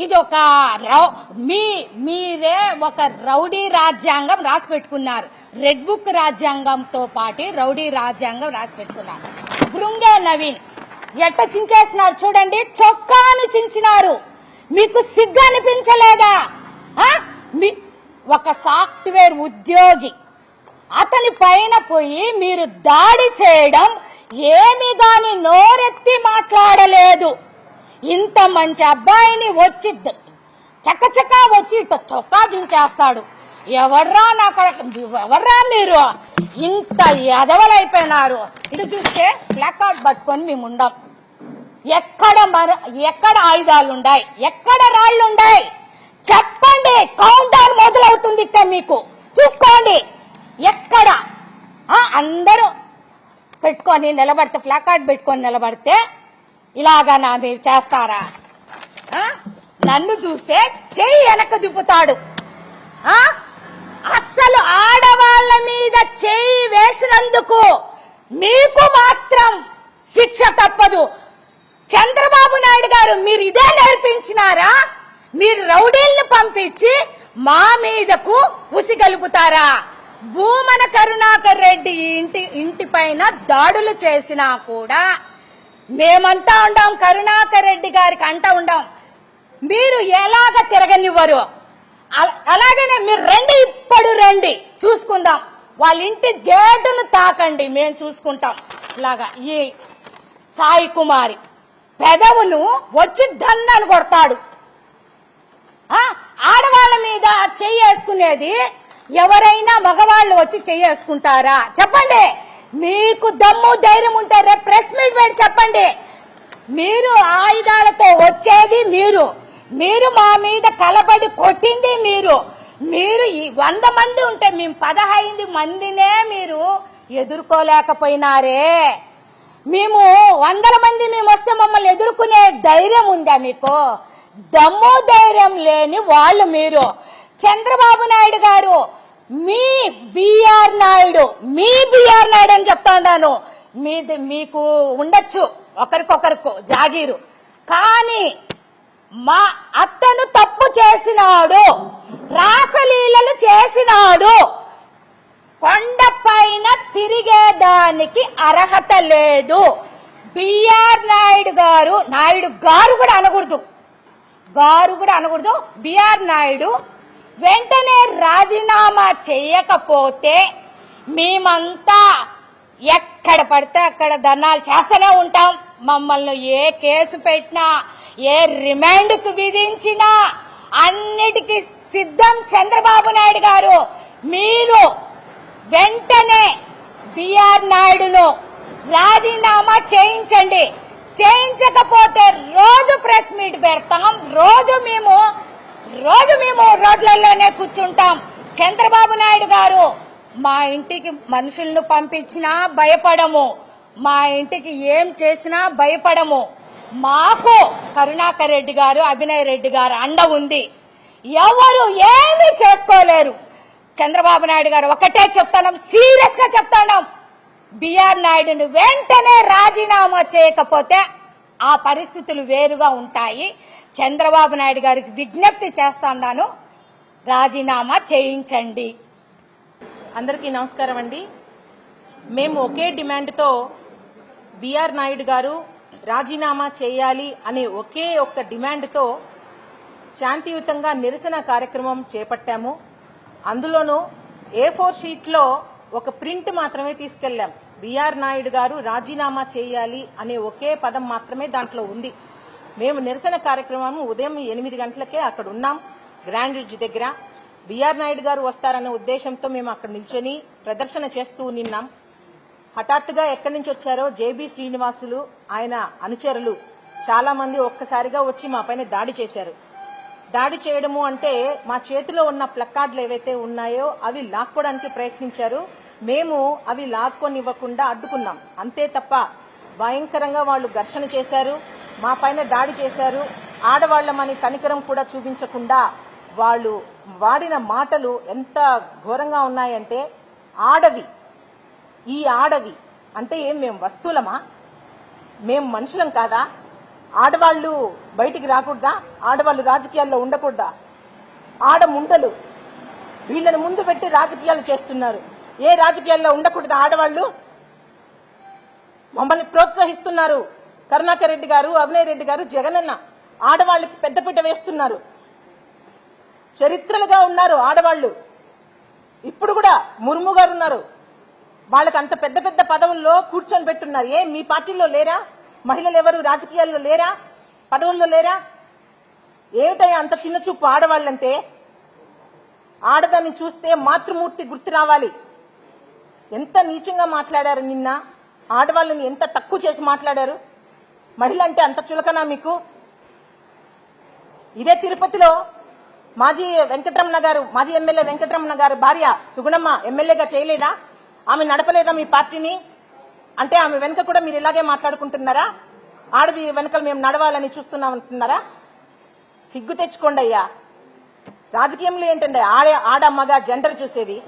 ఇది ఒక మీరే ఒక రౌడీ రాజ్యాంగం రాసి పెట్టుకున్నారు. రెడ్ బుక్ రాజ్యాంగంతో పాటు రౌడీ రాజ్యాంగం రాసి పెట్టుకున్నారు. బృంగే నవీన్ ఎట్ట చించేసినారు చూడండి, చొక్కాను చించినారు. మీకు సిగ్గు అనిపించలేదా? ఒక సాఫ్ట్వేర్ ఉద్యోగి అతని పైన పోయి మీరు దాడి చేయడం ఏమి గాని నోరెత్తి మాట్లాడలేదు. ఇంత మంచి అబ్బాయిని వచ్చి చక్కచక్కా వచ్చి ఇట్లా చొక్కా చించేస్తాడు. ఎవర్రా మీరు? ఇంత ఎదవలైపోయినారు. ఇది చూస్తే ప్లాకార్డ్ పట్టుకొని మేము ఉండం. ఎక్కడ ఆయుధాలుండాయి, ఎక్కడ రాళ్లుండాయి చెప్పండి. కౌంటర్ మొదలవుతుంది ఇక్కడ, మీకు చూసుకోండి. ఎక్కడ అందరూ పెట్టుకొని నిలబడితే, ప్లాకార్డ్ పెట్టుకొని నిలబడితే ఇలాగా నా మీరు చేస్తారా? నన్ను చూస్తే చెయ్యి వెనక్కి దిప్పుతాడు. అస్సలు ఆడవాళ్ల మీద చెయ్యి వేసినందుకు మీకు మాత్రం శిక్ష తప్పదు. చంద్రబాబు నాయుడు గారు మీరు ఇదే నేర్పించినారా? మీరు రౌడీలను పంపించి మా మీదకు ఉసిగలుపుతారా? భూమన కరుణాకర్ రెడ్డి ఇంటి పైన దాడులు చేసినా కూడా మేమంతా ఉండాం, కరుణాకర్ రెడ్డి గారికి అంటా ఉండాం. మీరు ఎలాగ తిరగనివ్వరు? అలాగనే మీరు రండి, ఇప్పుడు రండి, చూసుకుందాం. వాళ్ళ ఇంటి గేటును తాకండి, మేము చూసుకుంటాం. ఇలాగా ఈ సాయి కుమారి పెదవులు వచ్చి దన్నను కొడతాడు. ఆడవాళ్ళ మీద చెయ్యేసుకునేది ఎవరైనా మగవాళ్ళు వచ్చి చెయ్యేసుకుంటారా? చెప్పండి. మీకు దమ్ము ధైర్యం ఉంటే రేపు ప్రెస్ మీట్ పెట్టి చెప్పండి. మీరు ఆయుధాలతో వచ్చేది మీరు మా మీద కలబడి కొట్టింది మీరు 100 మంది ఉంటే మేము 15 మందినే మీరు ఎదుర్కోలేకపోయినారే. మేము 100 మంది మేము వస్తే మమ్మల్ని ఎదుర్కొనే ధైర్యం ఉందా మీకు? దమ్ము ధైర్యం లేని వాళ్ళు మీరు. చంద్రబాబు నాయుడు గారు మీ బిఆర్ నాయుడు అని చెప్తా ఉన్నాను. మీకు ఉండొచ్చు ఒకరికొకరికి జాగీరు, కానీ మా అత్తను తప్పు చేసినాడు, రాసలీలలు చేసినాడు. కొండపైన తిరిగేదానికి అర్హత లేదు. బిఆర్ నాయుడు గారు కూడా అనకూడదు. బిఆర్ నాయుడు వెంటనే రాజీనామా చేయకపోతే మేమంతా ఎక్కడ పడితే అక్కడ ధర్నాలు చేస్తూనే ఉంటాం. మమ్మల్ని ఏ కేసు పెట్టినా, ఏ రిమాండ్కు విధించినా అన్నిటికీ సిద్ధం చంద్రబాబు నాయుడు గారు. మీరు వెంటనే బిఆర్ నాయుడును రాజీనామా చేయించండి. చేయించకపోతే రోజు ప్రెస్ మీట్ పెడతాం, రోజు మేము రోడ్లలోనే కూర్చుంటాం. చంద్రబాబు నాయుడు గారు మా ఇంటికి మనుషులను పంపించినా భయపడము, మా ఇంటికి ఏం చేసినా భయపడము. మాకు కరుణాకర్ రెడ్డి గారు, అభినయ్ రెడ్డి గారు అండ ఉంది. ఎవరు ఏమీ చేసుకోలేరు. చంద్రబాబు నాయుడు గారు ఒకటే చెప్తాం, సీరియస్ గా చెప్తాం, బిఆర్ నాయుడుని వెంటనే రాజీనామా చేయకపోతే ఆ పరిస్థితులు వేరుగా ఉంటాయి. చంద్రబాబు నాయుడు గారికి విజ్ఞప్తి చేస్తాను, రాజీనామా చేయించండి. అందరికీ నమస్కారం అండి. మేము ఒకే డిమాండ్తో బిఆర్ నాయుడు గారు రాజీనామా చేయాలి అనే ఒకే ఒక్క డిమాండ్తో శాంతియుతంగా నిరసన కార్యక్రమం చేపట్టాము. అందులోనూ A4 షీట్లో ఒక ప్రింట్ మాత్రమే తీసుకెళ్లాం. బిఆర్ నాయుడు గారు రాజీనామా చేయాలి అనే ఒకే పదం మాత్రమే దాంట్లో ఉంది. మేము నిరసన కార్యక్రమం ఉదయం 8 గంటలకే అక్కడ ఉన్నాం, గ్రాండ్ రిడ్జ్ దగ్గర. బిఆర్ నాయుడు గారు వస్తారనే ఉద్దేశంతో మేము అక్కడ నిల్చొని ప్రదర్శన చేస్తూ నిన్నాం. హఠాత్తుగా ఎక్కడి నుంచి వచ్చారో జేబీ శ్రీనివాసులు, ఆయన అనుచరులు చాలా మంది ఒక్కసారిగా వచ్చి మా పైన దాడి చేశారు. దాడి చేయడము అంటే మా చేతిలో ఉన్న ప్లకార్డులు ఏవైతే ఉన్నాయో అవి లాక్కోవడానికి ప్రయత్నించారు. మేము అవి లాక్కొనివ్వకుండా అడ్డుకున్నాం, అంతే తప్ప భయంకరంగా వాళ్ళు ఘర్షణ చేశారు, మా పైన దాడి చేశారు. ఆడవాళ్లమని కనికరం కూడా చూపించకుండా వాళ్ళు వాడిన మాటలు ఎంత ఘోరంగా ఉన్నాయంటే, ఈ ఆడవి అంటే ఏం మేము వస్తువులమా? మేము మనుషులం కాదా? ఆడవాళ్లు బయటికి రాకూడదా? ఆడవాళ్లు రాజకీయాల్లో ఉండకూడదా? ఆడముండలు వీళ్ళని ముందు పెట్టి రాజకీయాలు చేస్తున్నారు. ఏ రాజకీయాల్లో ఉండకూడదా ఆడవాళ్లు? మమ్మల్ని ప్రోత్సహిస్తున్నారు కరుణాకర్ రెడ్డి గారు, అభినయ్ రెడ్డి గారు, జగనన్న. ఆడవాళ్ళకి పెద్దపీట వేస్తున్నారు. చరిత్రలుగా ఉన్నారు ఆడవాళ్లు. ఇప్పుడు కూడా ముర్ము గారు ఉన్నారు, వాళ్ళకి అంత పెద్ద పెద్ద పదవుల్లో కూర్చొని పెట్టున్నారు. ఏ మీ పార్టీలో లేరా? మహిళలు ఎవరు రాజకీయాల్లో లేరా? పదవుల్లో లేరా? ఏమిటయ్యా అంత చిన్న చూపు ఆడవాళ్ళంటే? ఆడదాన్ని చూస్తే మాతృమూర్తి గుర్తు రావాలి. ఎంత నీచంగా మాట్లాడారు నిన్న, ఆడవాళ్ళని ఎంత తక్కువ చేసి మాట్లాడారు. మహిళ అంటే అంత చులకనా మీకు? ఇదే తిరుపతిలో మాజీ ఎమ్మెల్యే వెంకటరమణ గారు భార్య సుగుణమ్మ ఎమ్మెల్యేగా చేయలేదా? ఆమె నడపలేదా మీ పార్టీని? అంటే ఆమె వెనుక కూడా మీరు ఇలాగే మాట్లాడుకుంటున్నారా? ఆడది వెనుకలు మేము నడవాలని చూస్తున్నామంటున్నారా? సిగ్గు తెచ్చుకోండి అయ్యా. రాజకీయంలో ఏంటండి ఆడ మగ జెండర్ చూసేది?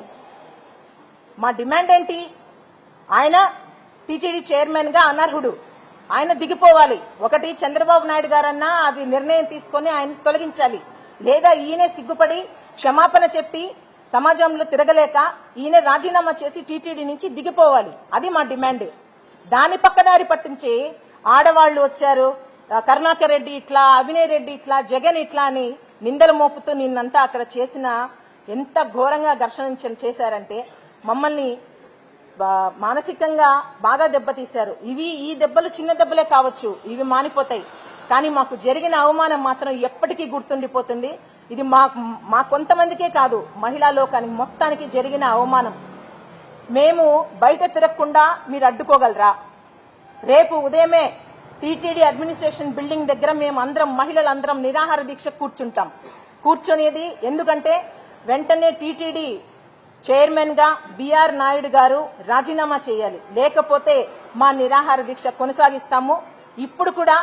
మా డిమాండ్ ఏంటి? ఆయన టీటీడీ చైర్మన్ గా అనర్హుడు, ఆయన దిగిపోవాలి. ఒకటి చంద్రబాబు నాయుడు గారన్నా అది నిర్ణయం తీసుకొని ఆయన తొలగించాలి, లేదా ఈయనే సిగ్గుపడి క్షమాపణ చెప్పి సమాజంలో తిరగలేక ఈయన రాజీనామా చేసి టీటీడీ నుంచి దిగిపోవాలి. అది మా డిమాండ్. దాని పక్కదారి పట్టించి ఆడవాళ్లు వచ్చారు, కరుణాకర్ రెడ్డి ఇట్లా, అవినయ్ రెడ్డి ఇట్లా, జగన్ ఇట్లా అని నిందలు మోపుతూ నిన్నంతా అక్కడ చేసిన ఎంత ఘోరంగా ఘర్షణ చేశారంటే మమ్మల్ని మానసికంగా బాగా దెబ్బతీశారు. ఈ దెబ్బలు చిన్న దెబ్బలే కావచ్చు, ఇవి మానిపోతాయి, కానీ మాకు జరిగిన అవమానం మాత్రం ఎప్పటికీ గుర్తుండిపోతుంది. ఇది మా కొంతమందికే కాదు, మహిళా లోకానికి మొత్తానికి జరిగిన అవమానం. మేము బయట తిరగకుండా మీరు అడ్డుకోగలరా? రేపు ఉదయమే టీటీడీ అడ్మినిస్ట్రేషన్ బిల్డింగ్ దగ్గర మేము అందరం మహిళలందరం నిరాహార దీక్ష కూర్చొనేది ఎందుకంటే వెంటనే టీటీడీ చైర్మన్ గా బిఆర్ నాయుడు గారు రాజీనామా చేయాలి, లేకపోతే మా నిరాహార దీక్ష కొనసాగిస్తాము. ఇప్పుడు కూడా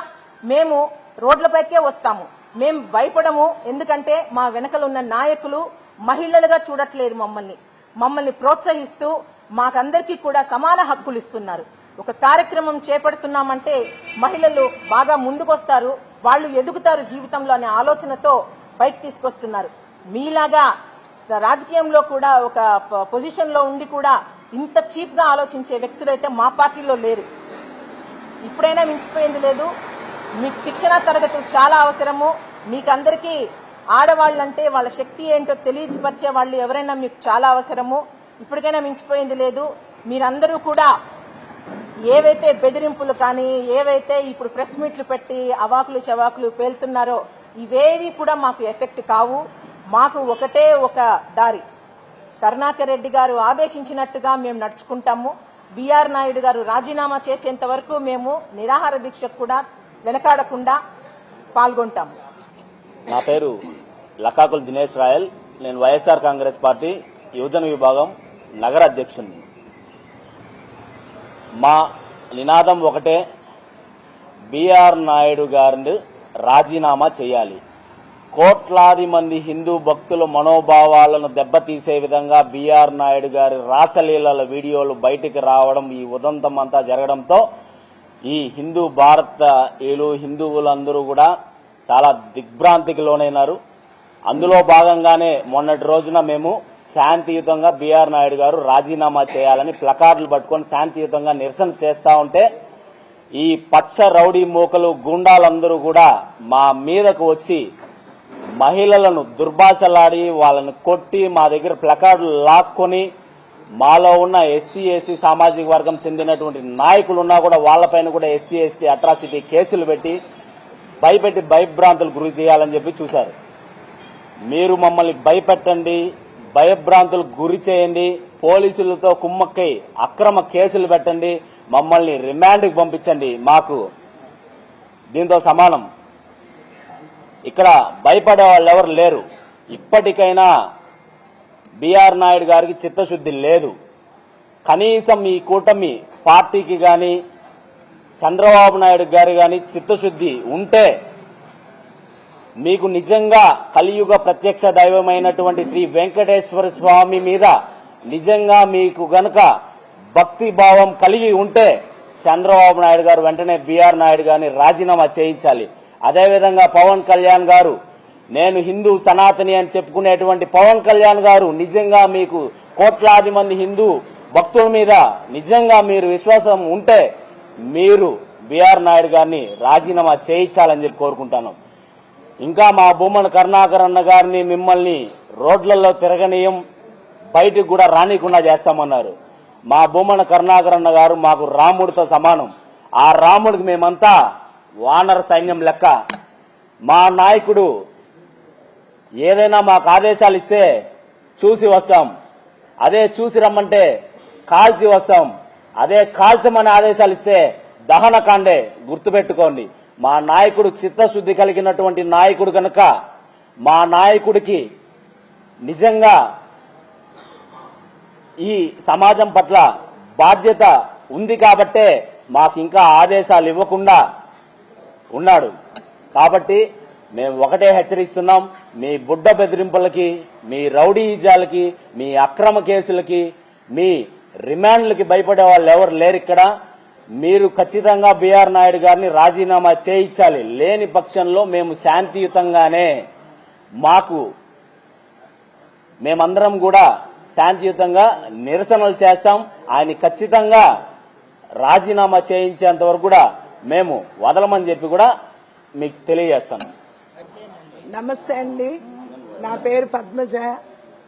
మేము రోడ్లపైకే వస్తాము. మేము భయపడము, ఎందుకంటే మా వెనకలున్న నాయకులు మహిళలుగా చూడట్లేదు, మమ్మల్ని ప్రోత్సహిస్తూ మాకందరికీ కూడా సమాన హక్కులు ఇస్తున్నారు. ఒక కార్యక్రమం చేపడుతున్నామంటే మహిళలు బాగా ముందుకొస్తారు, వాళ్ళు ఎదుగుతారు జీవితంలో అనే ఆలోచనతో పైకి తీసుకొస్తున్నారు. మీలాగా రాజకీయంలో కూడా ఒక పొజిషన్ లో ఉండి కూడా ఇంత చీప్ గా ఆలోచించే వ్యక్తులైతే మా పార్టీలో లేరు. ఇప్పుడైనా మించిపోయింది లేదు. మీకు శిక్షణ తరగతులు చాలా అవసరము. మీకందరికీ ఆడవాళ్ళంటే వాళ్ళ శక్తి ఏంటో తెలియపరిచే వాళ్ళు ఎవరైనా మీకు చాలా అవసరము. ఇప్పటికైనా మించిపోయింది లేదు. మీరందరూ కూడా ఏవైతే బెదిరింపులు కానీ, ఏవైతే ఇప్పుడు ప్రెస్ మీట్లు పెట్టి అవాకులు చవాకులు పేలుతున్నారో ఇవేవి కూడా మాకు ఎఫెక్ట్ కావు. మాకు ఒకటే ఒక దారి, కరుణాకర్ రెడ్డి గారు ఆదేశించినట్టుగా మేము నడుచుకుంటాము. బిఆర్ నాయుడు గారు రాజీనామా చేసేంత వరకు మేము నిరాహార దీక్షకు కూడా వెనకాడకుండా పాల్గొంటాము. నా పేరు లకాకుల దినేష్ రాయల్. నేను వైఎస్ఆర్ కాంగ్రెస్ పార్టీ యువజన విభాగం నగర అధ్యక్షుడిని. మా నినాదం ఒకటే, బిఆర్ నాయుడు గారిని రాజీనామా చేయాలి. కోట్లాది మంది హిందూ భక్తుల మనోభావాలను దెబ్బతీసే విధంగా బిఆర్ నాయుడు గారి రాసలీలల వీడియోలు బయటికి రావడం, ఈ ఉదంతం అంతా జరగడంతో ఈ హిందువులందరూ కూడా చాలా దిగ్భ్రాంతికి లోనైనారు. అందులో భాగంగానే మొన్నటి రోజున మేము శాంతియుతంగా బిఆర్ నాయుడు గారు రాజీనామా చేయాలని ప్లకార్డులు పట్టుకొని శాంతియుతంగా నిరసన చేస్తా ఉంటే ఈ పచ్చ రౌడీ మూకలు గుండాలందరూ కూడా మా మీదకు వచ్చి మహిళలను దుర్భాషలాడి వాళ్ళని కొట్టి మా దగ్గర ప్లకార్డులు లాక్కొని మాలో ఉన్న ఎస్సీ ఎస్టీ సామాజిక వర్గం చెందినటువంటి నాయకులు ఉన్నా కూడా వాళ్ళపైన కూడా ఎస్సీ ఎస్టీ అట్రాసిటీ కేసులు పెట్టి భయభ్రాంతులు గురి చేయాలని చెప్పి చూశారు. మీరు మమ్మల్ని భయపెట్టండి, భయభ్రాంతులు గురి చేయండి, పోలీసులతో కుమ్మక్కై అక్రమ కేసులు పెట్టండి, మమ్మల్ని రిమాండ్కి పంపించండి, మాకు దీంతో సమానం. ఇక్కడ భయపడే వాళ్ళు ఎవరు లేరు. ఇప్పటికైనా బిఆర్ నాయుడు గారికి చిత్తశుద్ధి లేదు. కనీసం ఈ కూటమి పార్టీకి గాని చంద్రబాబు నాయుడు గారి గాని చిత్తశుద్ధి ఉంటే మీకు నిజంగా కలియుగ ప్రత్యక్ష దైవమైనటువంటి శ్రీ వెంకటేశ్వర స్వామి మీద నిజంగా మీకు గనక భక్తి భావం కలిగి ఉంటే చంద్రబాబు నాయుడు గారు వెంటనే బిఆర్ నాయుడు గారిని రాజీనామా చేయించాలి. అదేవిధంగా పవన్ కళ్యాణ్ గారు, నేను హిందూ సనాతని అని చెప్పుకునేటువంటి పవన్ కళ్యాణ్ గారు నిజంగా మీకు కోట్లాది మంది హిందూ భక్తుల మీద నిజంగా మీరు విశ్వాసం ఉంటే మీరు బిఆర్ నాయుడు గారిని రాజీనామా చేయించాలని చెప్పి కోరుకుంటాను. ఇంకా మా భూమన కరుణాకర్ అన్న గారిని మిమ్మల్ని రోడ్లలో తిరగనీయం, బయటికి కూడా రానికుండా చేస్తామన్నారు. మా భూమన కరుణాకర్ అన్న గారు మాకు రాముడితో సమానం. ఆ రాముడికి మేమంతా వానర సైన్యం లెక్క. మా నాయకుడు ఏదైనా మాకు ఆదేశాలు ఇస్తే చూసి వస్తాం, అదే చూసి రమ్మంటే కాల్చి వస్తాం, అదే కాల్చమని ఆదేశాలు ఇస్తే దహనకాండే. గుర్తుపెట్టుకోండి, మా నాయకుడు చిత్తశుద్ధి కలిగినటువంటి నాయకుడు కనుక మా నాయకుడికి నిజంగా ఈ సమాజం పట్ల బాధ్యత ఉంది కాబట్టే మాకు ఇంకా ఆదేశాలు ఇవ్వకుండా ఉన్నాడు. కాబట్టి మేము ఒకటే హెచ్చరిస్తున్నాం, మీ బుడ్డ బెదిరింపులకి, మీ రౌడీజాలకి, మీ అక్రమ కేసులకి, మీ రిమాండ్లకి భయపడే వాళ్ళు ఎవరు లేరు ఇక్కడ. మీరు ఖచ్చితంగా బిఆర్ నాయుడు గారిని రాజీనామా చేయించాలి. లేని పక్షంలో మేము శాంతియుతంగానే మేమందరం కూడా శాంతియుతంగా నిరసనలు చేస్తాం. ఆయన ఖచ్చితంగా రాజీనామా చేయించేంత వరకు కూడా మేము వదలమని చెప్పి కూడా మీకు తెలియజేస్తాను. నమస్తే అండి, నా పేరు పద్మజ,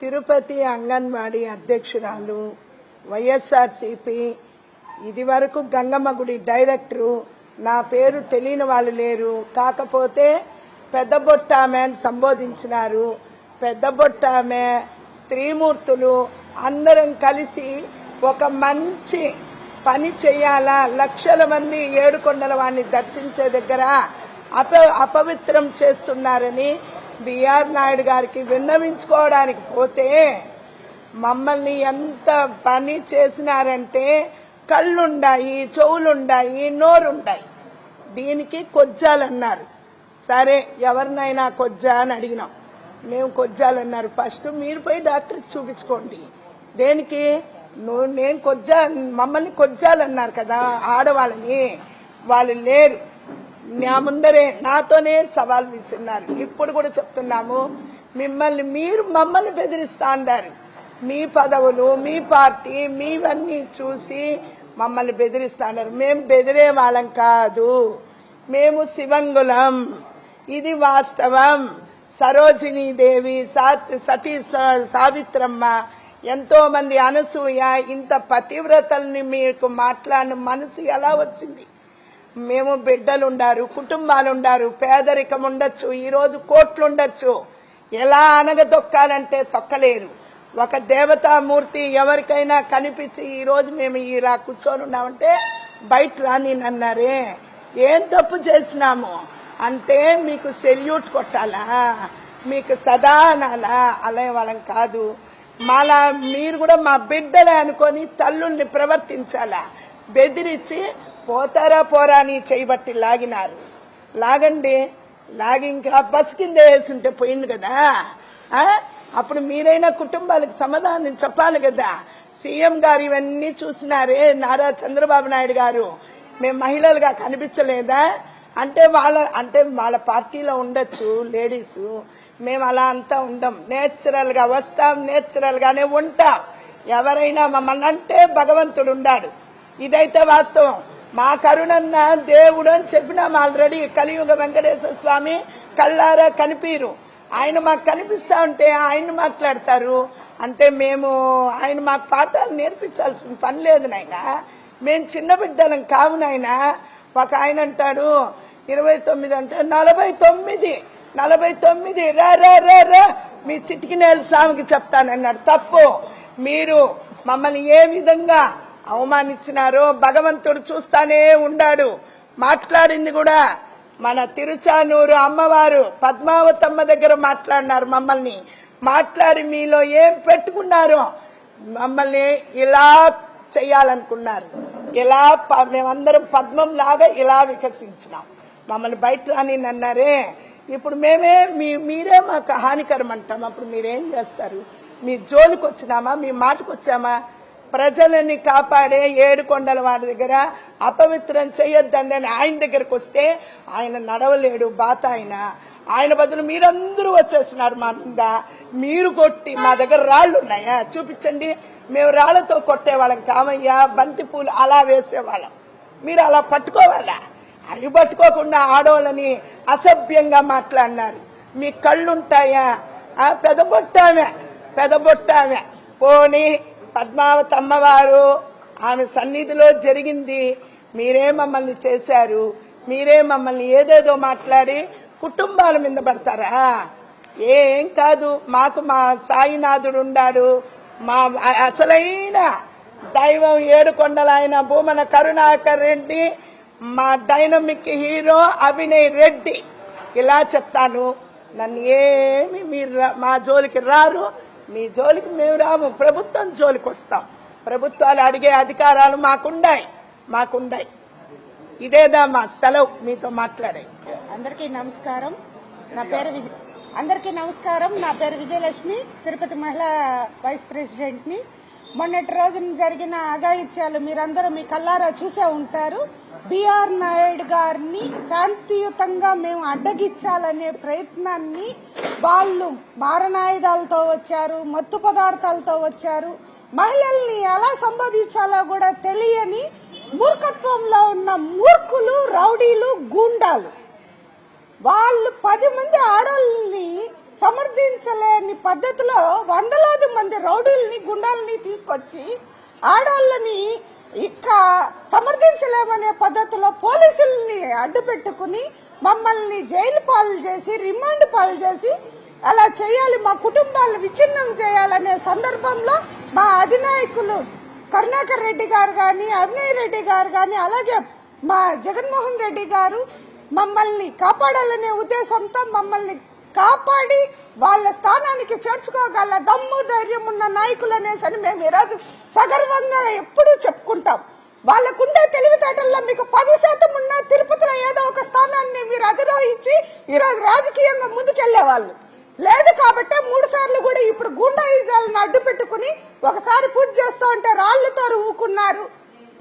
తిరుపతి అంగన్వాడీ అధ్యక్షురాలు, వైఎస్ఆర్సీపీ. ఇది వరకు గంగమ్మ గుడి డైరెక్టరు. నా పేరు తెలియని వాళ్ళు లేరు. కాకపోతే పెద్ద బొట్టామె అని సంబోధించినారు. పెద్ద బొట్టామె, స్త్రీమూర్తులు అందరం కలిసి ఒక మంచి పని చేయాలా, లక్షల మంది ఏడుకొండల వాడిని దర్శించే దగ్గర అపవిత్రం చేస్తున్నారని బిఆర్ నాయుడు గారికి విన్నవించుకోవడానికి పోతే మమ్మల్ని ఎంత పని చేసినారంటే కళ్ళుండాయి, చెవులుండాయి, నోరుండాయి. దీనికి కొజ్జాలన్నారు. సరే, ఎవరినైనా కొజ్జా అని అడిగినాం. మేము కొజ్జాలన్నారు. ఫస్ట్ మీరు పోయి డాక్టర్కి చూపించుకోండి. దేనికి? నేను మమ్మల్ని కొజ్జాలన్నారు కదా ఆడవాళ్ళని. వాళ్ళు లేరు. నా ముందరే నాతోనే సవాల్ విసిన్నారు. ఇప్పుడు కూడా చెప్తున్నాము, మీరు మమ్మల్ని బెదిరిస్తా అన్నారు. మీ పదవులు, మీ పార్టీ, మీవన్నీ చూసి మమ్మల్ని బెదిరిస్తా అన్నారు. మేము బెదిరే వాళ్ళం కాదు, మేము శివంగులం. ఇది వాస్తవం. సరోజినీ దేవి, సతీ సావిత్రమ్మ, ఎంతో మంది, అనసూయ, ఇంత పతివ్రతల్ని మీకు మాట్లాడిన మనసు ఎలా వచ్చింది? మేము బిడ్డలుండారు, కుటుంబాలుండారు, పేదరికం ఉండొచ్చు, ఈరోజు కోట్లుండొచ్చు. ఎలా అనగదొక్కాలంటే తొక్కలేరు. ఒక దేవతామూర్తి ఎవరికైనా కనిపించి ఈరోజు మేము ఇలా కూర్చొని ఉన్నామంటే బయట రాని అన్నారే. ఏం తప్పు చేసినాము అంటే మీకు సెల్యూట్ కొట్టాలా, మీకు సదా అనాలా? అలా వాళ్ళం కాదు. మాలా మీరు కూడా మా బిడ్డలే అనుకొని తల్లుల్ని ప్రవర్తించాలా. బెదిరించి పోతారా పోరా అని చేయబట్టి లాగినారు. లాగండి, లాగి ఇంకా బస్ కింద వేసుంటే పోయింది కదా. అప్పుడు మీరైనా కుటుంబాలకు సమాధానం చెప్పాలి కదా. సీఎం గారు ఇవన్నీ చూసినారే, నారా చంద్రబాబు నాయుడు గారు. మేము మహిళలుగా కనిపించలేదా? అంటే వాళ్ళ పార్టీలో ఉండొచ్చు లేడీస్. మేము అలా అంతా ఉండం. నేచురల్ గా వస్తాం, నేచురల్ గానే ఉంటాం. ఎవరైనా మమ్మల్ని అంటే భగవంతుడు ఉన్నాడు. ఇదైతే వాస్తవం. మా కరుణన్న దేవుడు అని చెప్పినాం ఆల్రెడీ. కలియుగ వెంకటేశ్వర స్వామి కళ్ళారా కనిపిరు. ఆయన మాకు కనిపిస్తా ఉంటే ఆయన మాట్లాడతారు. అంటే మేము ఆయన మాకు పాఠాలు నేర్పించాల్సిన పని లేదు నాయన. మేము చిన్న బిడ్డలం కావు నాయన. ఒక ఆయన అంటాడు 29 అంటే 49 రా మీ చిటికినేలు స్వామికి చెప్తానన్నాడు. తప్పు. మీరు మమ్మల్ని ఏ విధంగా అవమానించినారో భగవంతుడు చూస్తానే ఉండాడు. మాట్లాడింది కూడా మన తిరుచానూరు అమ్మవారు పద్మావతమ్మ దగ్గర మాట్లాడినారు. మమ్మల్ని మాట్లాడి మీలో ఏం పెట్టుకున్నారో మమ్మల్ని ఇలా చేయాలనుకున్నారు. ఇలా మేమందరం పద్మం లాగా ఇలా వికసించినాం. మమ్మల్ని బయట రాని అన్నారే. ఇప్పుడు మీరే మాకు హానికరం అంటాం. అప్పుడు మీరేం చేస్తారు? మీ జోలికి వచ్చినామా? మీ మాటకు వచ్చామా? ప్రజలని కాపాడే ఏడుకొండల వారి దగ్గర అపవిత్రం చేయొద్దండి అని ఆయన దగ్గరకు వస్తే ఆయన నడవలేడు, బాత ఆయన బదులు మీరందరూ వచ్చేస్తున్నారు మా మీద. మీరు కొట్టి మా దగ్గర రాళ్లు ఉన్నాయా చూపించండి. మేము రాళ్లతో కొట్టేవాళ్ళం కామయ్యా, బంతి పూలు అలా వేసేవాళ్ళం. మీరు అలా పట్టుకోవాలా? అవి పట్టుకోకుండా ఆడవాళ్ళని అసభ్యంగా మాట్లాడినారు. మీ కళ్ళుంటాయా? పెదబొట్టామె పోనీ పద్మావతి అమ్మవారు ఆమె సన్నిధిలో జరిగింది. మీరే మమ్మల్ని చేశారు. మీరే మమ్మల్ని ఏదేదో మాట్లాడి కుటుంబాల మీద పడతారా? ఏం కాదు. మాకు మా సాయినాథుడు ఉన్నాడు. మా అసలైన దైవం ఏడుకొండల ఆయన భూమన కరుణాకర్ రెడ్డి, మా డైనమిక్ హీరో అభినయ్ రెడ్డి. ఇలా చెప్తాను. నన్ను ఏమి మీరు మా జోలికి రారు, మీ జోలికి మేము రాము. ప్రభుత్వం జోలికి వస్తాం. ప్రభుత్వాలు అడిగే అధికారాలు మాకుండాయి. ఇదేదా మా సెలవు మీతో మాట్లాడే. అందరికీ నమస్కారం. నా పేరు విజయలక్ష్మి, తిరుపతి మహిళా వైస్ ప్రెసిడెంట్ ని. మొన్నటి రోజున జరిగిన అఘాయిత్యాలు మీరందరూ మీ కల్లారా చూసే ఉంటారు. బిఆర్ నాయుడు గారిని శాంతియుతంగా మేము అడ్డగించాలనే ప్రయత్నాన్ని వాళ్ళు మారణాయుధాలతో వచ్చారు, మత్తు పదార్థాలతో వచ్చారు. మహిళల్ని ఎలా సంబోధించాలో కూడా తెలియని మూర్ఖత్వంలో ఉన్న మూర్ఖులు, రౌడీలు, గూండాలు. వాళ్ళు 10 మంది ఆడవాళ్ళని సమర్థించలేని పద్ధతిలో వందలాది మంది రౌడీల్ని, గుండాలని తీసుకొచ్చి ఆడవాళ్ళని సమర్థించలేమనే పద్ధతిలో పోలీసుల్ని అడ్డు పెట్టుకుని మమ్మల్ని జైలు పాలు చేసి, రిమాండ్ పాలు చేసి అలా చేయాలి, మా కుటుంబాలను విచ్ఛిన్నం చేయాలనే సందర్భంలో మా అధినాయకులు కరుణాకర్ రెడ్డి గారు గాని, అవినయ్ రెడ్డి గారు గాని, అలాగే మా జగన్మోహన్ రెడ్డి గారు మమ్మల్ని కాపాడాలనే ఉద్దేశంతో మమ్మల్ని కాపాడి వాళ్ళ స్థానానికి చేర్చుకోగల దమ్ము, ధైర్యం ఉన్న నాయకులనేసని మేము ఈరోజు సగర్వంగా ఎప్పుడూ చెప్పుకుంటాం. వాళ్ళకుండే తెలివితేటల్లో మీకు 10% ఉన్న తిరుపతిలో ఏదో ఒక స్థానాన్ని మీరు అధిరోహించి ఈరోజు రాజకీయంగా ముందుకెళ్లే వాళ్ళు లేదు. కాబట్టి 3 సార్లు కూడా ఇప్పుడు గుండాయిజాలను అడ్డు పెట్టుకుని ఒకసారి పూజ చేస్తూ ఉంటే రాళ్లతో రువ్వుకున్నారు.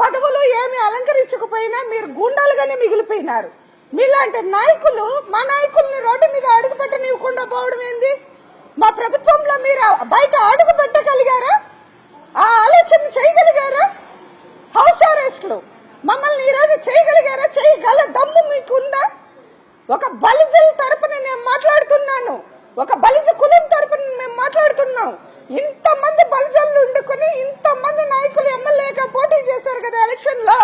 పదవులు ఏమి అలంకరించకపోయినా మీరు గుండాలుగానే మిగిలిపోయినారు. మీలాంటి నాయకులు మా నాయకుల్ని రోడ్డు మీద అడుగు పెట్టనివ్వకుండా పోవడం ఏంది? మా ప్రభుత్వంలో మీరు బయట అడుగు పెట్టగలిగారా? ఆ ఆలోచన చేయగలిగారా? హౌస్ అరెస్ట్లు మమ్మల్ని ఈరోజు చేయగలిగారా? చేయగల దమ్ము మీకుందా? ఒక బలిజల తరపున నేను మాట్లాడుతున్నాను, ఒక బలిజ కులం తరపున మేము మాట్లాడుతున్నాం. ఇంతమంది బలిజలు ఉండుకుని ఇంతమంది నాయకులు ఎమ్మెల్యేగా పోటీ చేశారు కదా ఎలక్షన్ లో,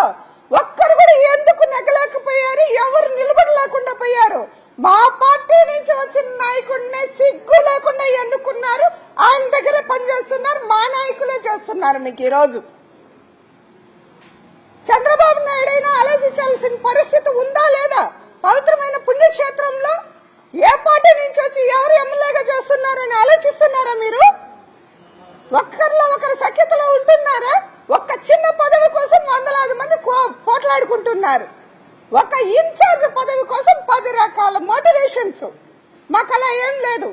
ఒక్కరు కూడా ఎందుకు నెగ్గలేకపోయారు? ఎవరు నిలబడలేకుండా పోయారు? మా పార్టీ నుంచి వచ్చిన నాయకుడిని సిగ్గు లేకుండా ఎన్నుకున్నారు, ఆయన దగ్గరే పనిచేస్తున్నారు, మా నాయకులే చేస్తున్నారు. మీకు ఈ రోజు చంద్రబాబు నాయుడు అయినా ఆలోచించాల్సిన పరిస్థితి ఉందా లేదా? పవిత్రమైన పుణ్యక్షేత్రంలో ఏ పార్టీ నుంచి వచ్చి ఎవరు ఎమ్మెల్యేగా చేస్తున్నారని ఆలోచిస్తున్నారా మీరు? ఒక్కరిలో ఒకరు సఖ్యతలో ఉంటున్నారా? ఒక్క చిన్న పదవి కోసం వందలాది మంది పోట్లాడుకుంటున్నారు. ఒక ఇన్ఛార్జ్ పదవి కోసం 10 రకాల మోటివేషన్స్. మాకు అలా ఏం లేదు.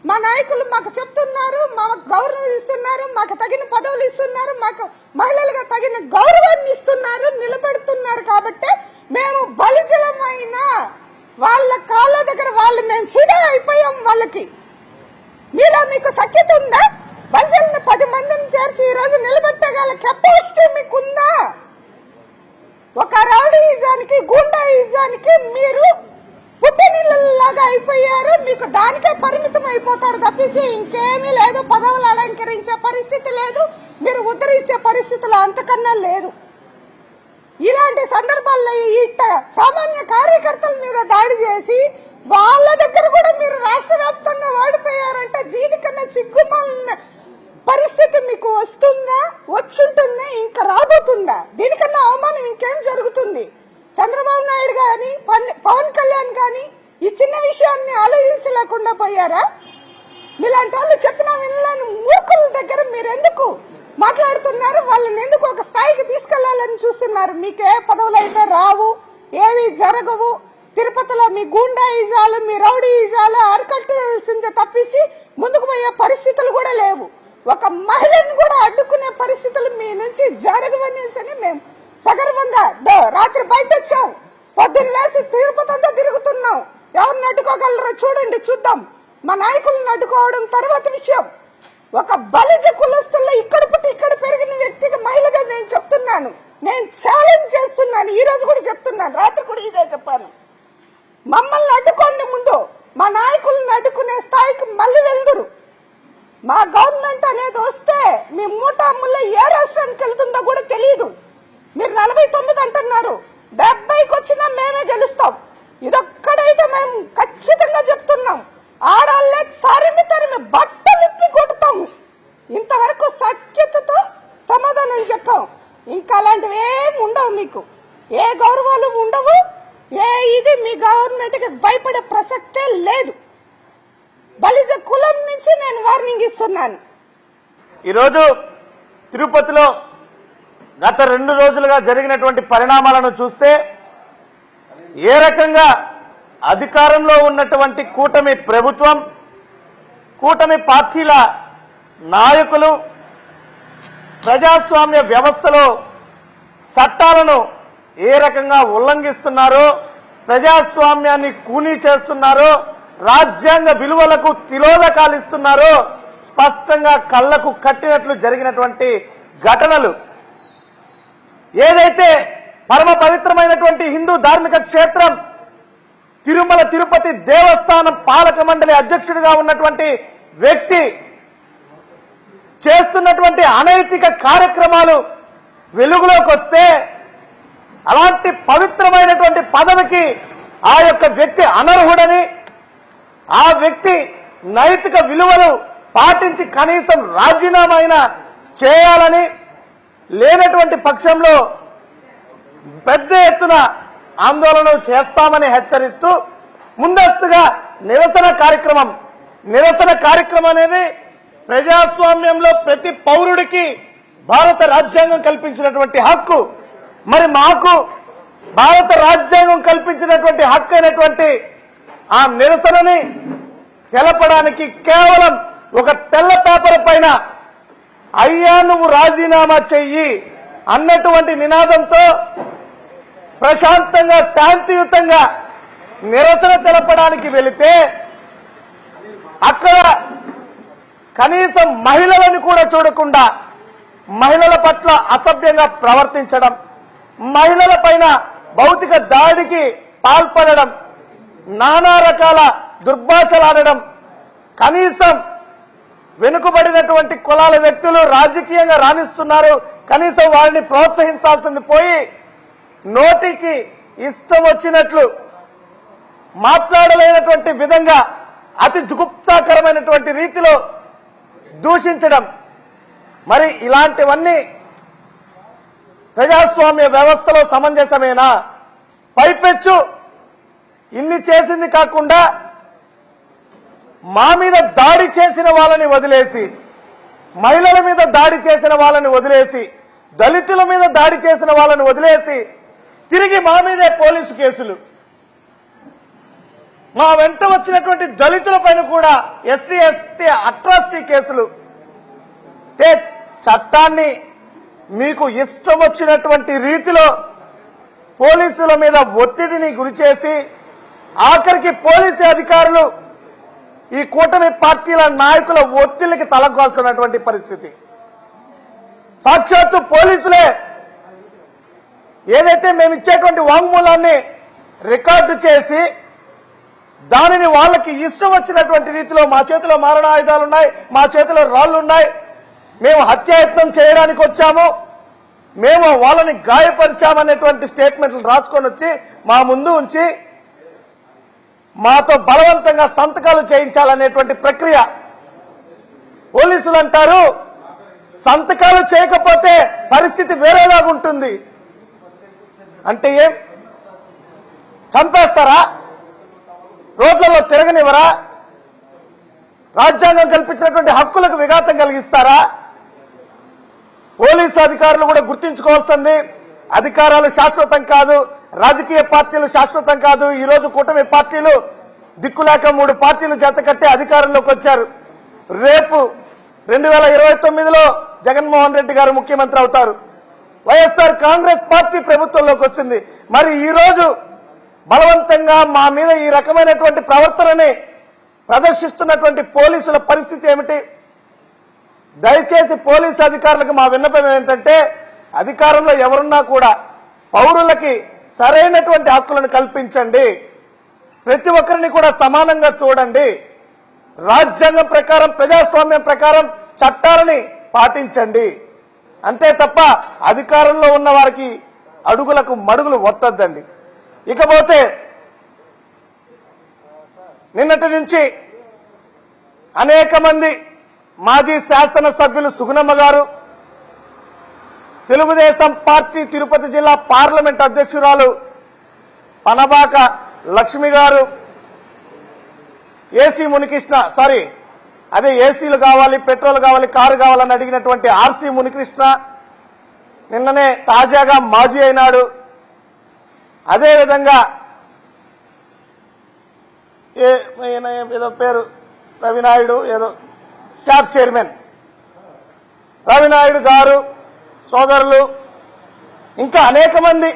మా నాయకులు మాకు చెప్తున్నారు, మాకు గౌరవం ఇస్తున్నారు, మాకు తగిన పదవులు ఇస్తున్నారు, మాకు మహిళలుగా తగిన గౌరవాన్ని ఇస్తున్నారు, నిలబెడుతున్నారు. కాబట్టి మేము బలిజలమైన వాళ్ళ కాళ్ళ దగ్గర వాళ్ళు మేము ఫిదా అయిపోయాం. వాళ్ళకి మీలో మీకు సఖ్యత ఉందా? బలిజలను 10 మందిని చేర్చి ఈ రోజు నిలబెట్టగల కెపాసిటీ మీకుందా? ఒక రౌడీయిజానికి, గుండాయిజానికి మీరు పుట్టినీళ్ళలాగా అయిపోయారు. మీకు దానికే పరిమితం అయిపోతారు తప్పించి ఇంకేమీ లేదు. పదవులు అలంకరించే పరిస్థితి లేదు, మీరు ఉద్ధరించే పరిస్థితులు అంతకన్నా లేదు. ఇలాంటి సందర్భాల్లో ఇట్ట సామాన్య కార్యకర్తల మీద దాడి చేసి వాళ్ళ దగ్గర కూడా మీరు రాష్ట్ర వ్యాప్తంగా వాడిపోయారంటే దీనికన్నా సిగ్గుమాలిన పరిస్థితి మీకు వస్తుందా? వచ్చుంటుందా? ఇంకా రాబోతుందా? దీనికన్నా అవమానం ఇంకేం జరుగుతుంది? చంద్రబాబు నాయుడు గాని, పవన్ కళ్యాణ్ గాని ఈ చిన్న విషయాన్ని ఆలోచించలేకుండా పోయారా? మీలాంటి వాళ్ళు చెప్పినా వినలేని మూర్ఖుల దగ్గర మీరు ఎందుకు మాట్లాడుతున్నారు? వాళ్ళని ఎందుకు ఒక స్థాయికి తీసుకెళ్లాలని చూస్తున్నారు? మీకే పదవులు అయితే రావు, ఏవి జరగవు. తిరుపతిలో మీ గూండాయిజాలు, మీ రౌడీయిజాలు అరికట్టాల్సిందే తప్పించి ముందుకు పోయే పరిస్థితులు కూడా లేవు. ఒక మహిళను కూడా అడ్డుకునే పరిస్థితులు మీ నుంచి జరగవనేసి మేము సగర్వంగా రాత్రి బయట వచ్చాం, పొద్దున్న లేసి తిరుపతి అంతా తిరుగుతున్నాం. ఎవరిని అడ్డుకోగలరో చూడండి, చూద్దాం. మా నాయకులను అడ్డుకోవడం తర్వాత విషయం. ఒక బలిజ కులస్తుల్లో ఇక్కడ పుట్టి ఇక్కడ పెరిగిన వ్యక్తికి మహిళగా నేను చెప్తున్నాను, నేను ఛాలెంజ్ చేస్తున్నాను. ఈ రోజు కూడా చెప్తున్నాను, రాత్రి కూడా ఇదే చెప్పాను. మమ్మల్ని అడ్డుకోండి, ముందు మా నాయకులను అడ్డుకునే స్థాయికి మళ్ళీ వెళ్దురు. మా గవర్నమెంట్ అనేది వస్తే మీ మూటాముల్లో ఏ రాష్ట్రానికి వెళ్తుందో కూడా తెలియదు. మీరు 49 అంటున్నారు, 70కి వచ్చినా మేమే గెలుస్తాం. ఇదొక్కడైతే మేము ఖచ్చితంగా చెప్తున్నాం. ఆడాళ్ళే తరిమి బట్టలిప్పి కొడతాము. ఇంతవరకు సఖ్యతతో సమాధానం చెప్పాం. ఇంకా అలాంటివి ఏమి ఉండవు, మీకు ఏ గౌరవాలు ఉండవు, ఏ ఇది మీ గవర్నమెంట్ కి భయపడే ప్రసక్తే లేదు. బలిజ కులం నుంచి నేను వార్నింగ్ ఇస్తున్నాను. ఈరోజు తిరుపతిలో గత 2 రోజులుగా జరిగినటువంటి పరిణామాలను చూస్తే ఏ రకంగా అధికారంలో ఉన్నటువంటి కూటమి ప్రభుత్వం, కూటమి పార్టీల నాయకులు ప్రజాస్వామ్య వ్యవస్థలో చట్టాలను ఏ రకంగా ఉల్లంఘిస్తున్నారో, ప్రజాస్వామ్యాన్ని కూనీ చేస్తున్నారో, రాజ్యాంగ విలువలకు తిలోదకాలు ఇస్తున్నారో స్పష్టంగా కళ్లకు కట్టినట్లు జరిగినటువంటి ఘటనలు. ఏదైతే పరమ పవిత్రమైనటువంటి హిందూ ధార్మిక క్షేత్రం తిరుమల తిరుపతి దేవస్థానం పాలక మండలి అధ్యక్షుడిగా ఉన్నటువంటి వ్యక్తి చేస్తున్నటువంటి అనైతిక కార్యక్రమాలు వెలుగులోకి వస్తే, అలాంటి పవిత్రమైనటువంటి పదవికి ఆ యొక్క వ్యక్తి అనర్హుడని, ఆ వ్యక్తి నైతిక విలువలు పాటించి కనీసం రాజీనామా అయినా చేయాలని, లేనటువంటి పక్షంలో పెద్ద ఎత్తున ఆందోళన చేస్తామని హెచ్చరిస్తూ ముందస్తుగా నిరసన కార్యక్రమం అనేది ప్రజాస్వామ్యంలో ప్రతి పౌరుడికి భారత రాజ్యాంగం కల్పించినటువంటి హక్కు. మరి మాకు భారత రాజ్యాంగం కల్పించినటువంటి హక్కు అయినటువంటి ఆ నిరసనని తెలపడానికి కేవలం ఒక తెల్ల పేపర్ పైన అయ్యా నువ్వు రాజీనామా చెయ్యి అన్నటువంటి నినాదంతో ప్రశాంతంగా శాంతియుతంగా నిరసన తెలపడానికి వెళితే అక్కడ కనీసం మహిళలను కూడా చూడకుండా మహిళల పట్ల అసభ్యంగా ప్రవర్తించడం, మహిళల పైన భౌతిక దాడికి పాల్పడడం, నానా రకాల దుర్భాషలాడడం, కనీసం వెనుకబడినటువంటి కులాల వ్యక్తులు రాజకీయంగా రాణిస్తున్నారు, కనీసం వారిని ప్రోత్సహించాల్సింది పోయి నోటికి ఇష్టం వచ్చినట్లు మాట్లాడలేనటువంటి విధంగా అతి జుగుప్సాకరమైనటువంటి రీతిలో దూషించడం. మరి ఇలాంటివన్నీ ప్రజాస్వామ్య వ్యవస్థలో సమంజసమేనా? పైపెచ్చు ఇన్ని చేసింది కాకుండా మా మీద దాడి చేసిన వాళ్ళని వదిలేసి, మహిళల మీద దాడి చేసిన వాళ్ళని వదిలేసి, దళితుల మీద దాడి చేసిన వాళ్ళని వదిలేసి తిరిగి మా మీదే పోలీసు కేసులు, మా వెంట వచ్చినటువంటి దళితుల పైన కూడా ఎస్సీ ఎస్టీ అట్రాసిటీ కేసులు. చట్టాన్ని మీకు ఇష్టం వచ్చినటువంటి రీతిలో పోలీసుల మీద ఒత్తిడిని గురిచేసి ఆఖరికి పోలీసు అధికారులు ఈ కూటమి పార్టీల నాయకుల ఒత్తిడికి తలగాల్సినటువంటి పరిస్థితి. సాక్షాత్తు పోలీసులే ఏదైతే మేము ఇచ్చేటువంటి వాంగ్మూలాన్ని రికార్డు చేసి దానిని వాళ్ళకి ఇష్టం వచ్చినటువంటి రీతిలో మా చేతిలో మారణాయుధాలున్నాయి, మా చేతిలో రాళ్లున్నాయి, మేము హత్యాయత్నం చేయడానికి వచ్చాము, మేము వాళ్ళని గాయపరిచామనేటువంటి స్టేట్మెంట్లు రాసుకొని వచ్చి మా ముందు ఉంచి మాతో బలవంతంగా సంతకాలు చేయించాలనేటువంటి ప్రక్రియ. పోలీసులు అంటారు సంతకాలు చేయకపోతే పరిస్థితి వేరేలాగుంటుంది. అంటే ఏం చంపేస్తారా? రోడ్లలో తిరగనివ్వరా? రాజ్యాంగం కల్పించినటువంటి హక్కులకు విఘాతం కలిగిస్తారా? పోలీసు అధికారులు కూడా గుర్తించుకోవాల్సింది, అధికారాలు శాశ్వతం కాదు, రాజకీయ పార్టీలు శాశ్వతం కాదు. ఈ రోజు కూటమి పార్టీలు దిక్కులేక 3 పార్టీలు జతకట్టి అధికారంలోకి వచ్చారు. రేపు 2029లో జగన్మోహన్ రెడ్డి గారు ముఖ్యమంత్రి అవుతారు. వైఎస్ఆర్ కాంగ్రెస్ పార్టీ ప్రభుత్వంలోకి వచ్చింది. మరి ఈ రోజు బలవంతంగా మా మీద ఈ రకమైనటువంటి ప్రవర్తనని ప్రదర్శిస్తున్నటువంటి పోలీసుల పరిస్థితి ఏమిటి? దయచేసి పోలీసు అధికారులకు మా విన్నపం ఏంటంటే, అధికారంలో ఎవరున్నా కూడా పౌరులకి సరైనటువంటి హక్కులను కల్పించండి, ప్రతి ఒక్కరిని కూడా సమానంగా చూడండి, రాజ్యాంగం ప్రకారం ప్రజాస్వామ్యం ప్రకారం చట్టాలని పాటించండి. అంతే తప్ప అధికారంలో ఉన్న వారికి అడుగులకు మడుగులు ఒత్తద్దండి. ఇకపోతే నిన్నటి నుంచి అనేక మంది మాజీ శాసనసభ్యులు సుగుణమ్మ గారు, తెలుగుదేశం పార్టీ తిరుపతి జిల్లా పార్లమెంట్ అధ్యక్షురాలు పనబాక లక్ష్మి గారు, ఏసీ మునికృష్ణ ఏసీలు కావాలి, పెట్రోల్ కావాలి, కారు కావాలని అడిగినటువంటి ఆర్సీ మునికృష్ణ నిన్ననే తాజాగా మాజీ అయినాడు. అదేవిధంగా ఏదో పేరు రవినాయుడు, ఏదో షాప్ చైర్మన్ రవినాయుడు గారు సోదరులు ఇంకా అనేక మంది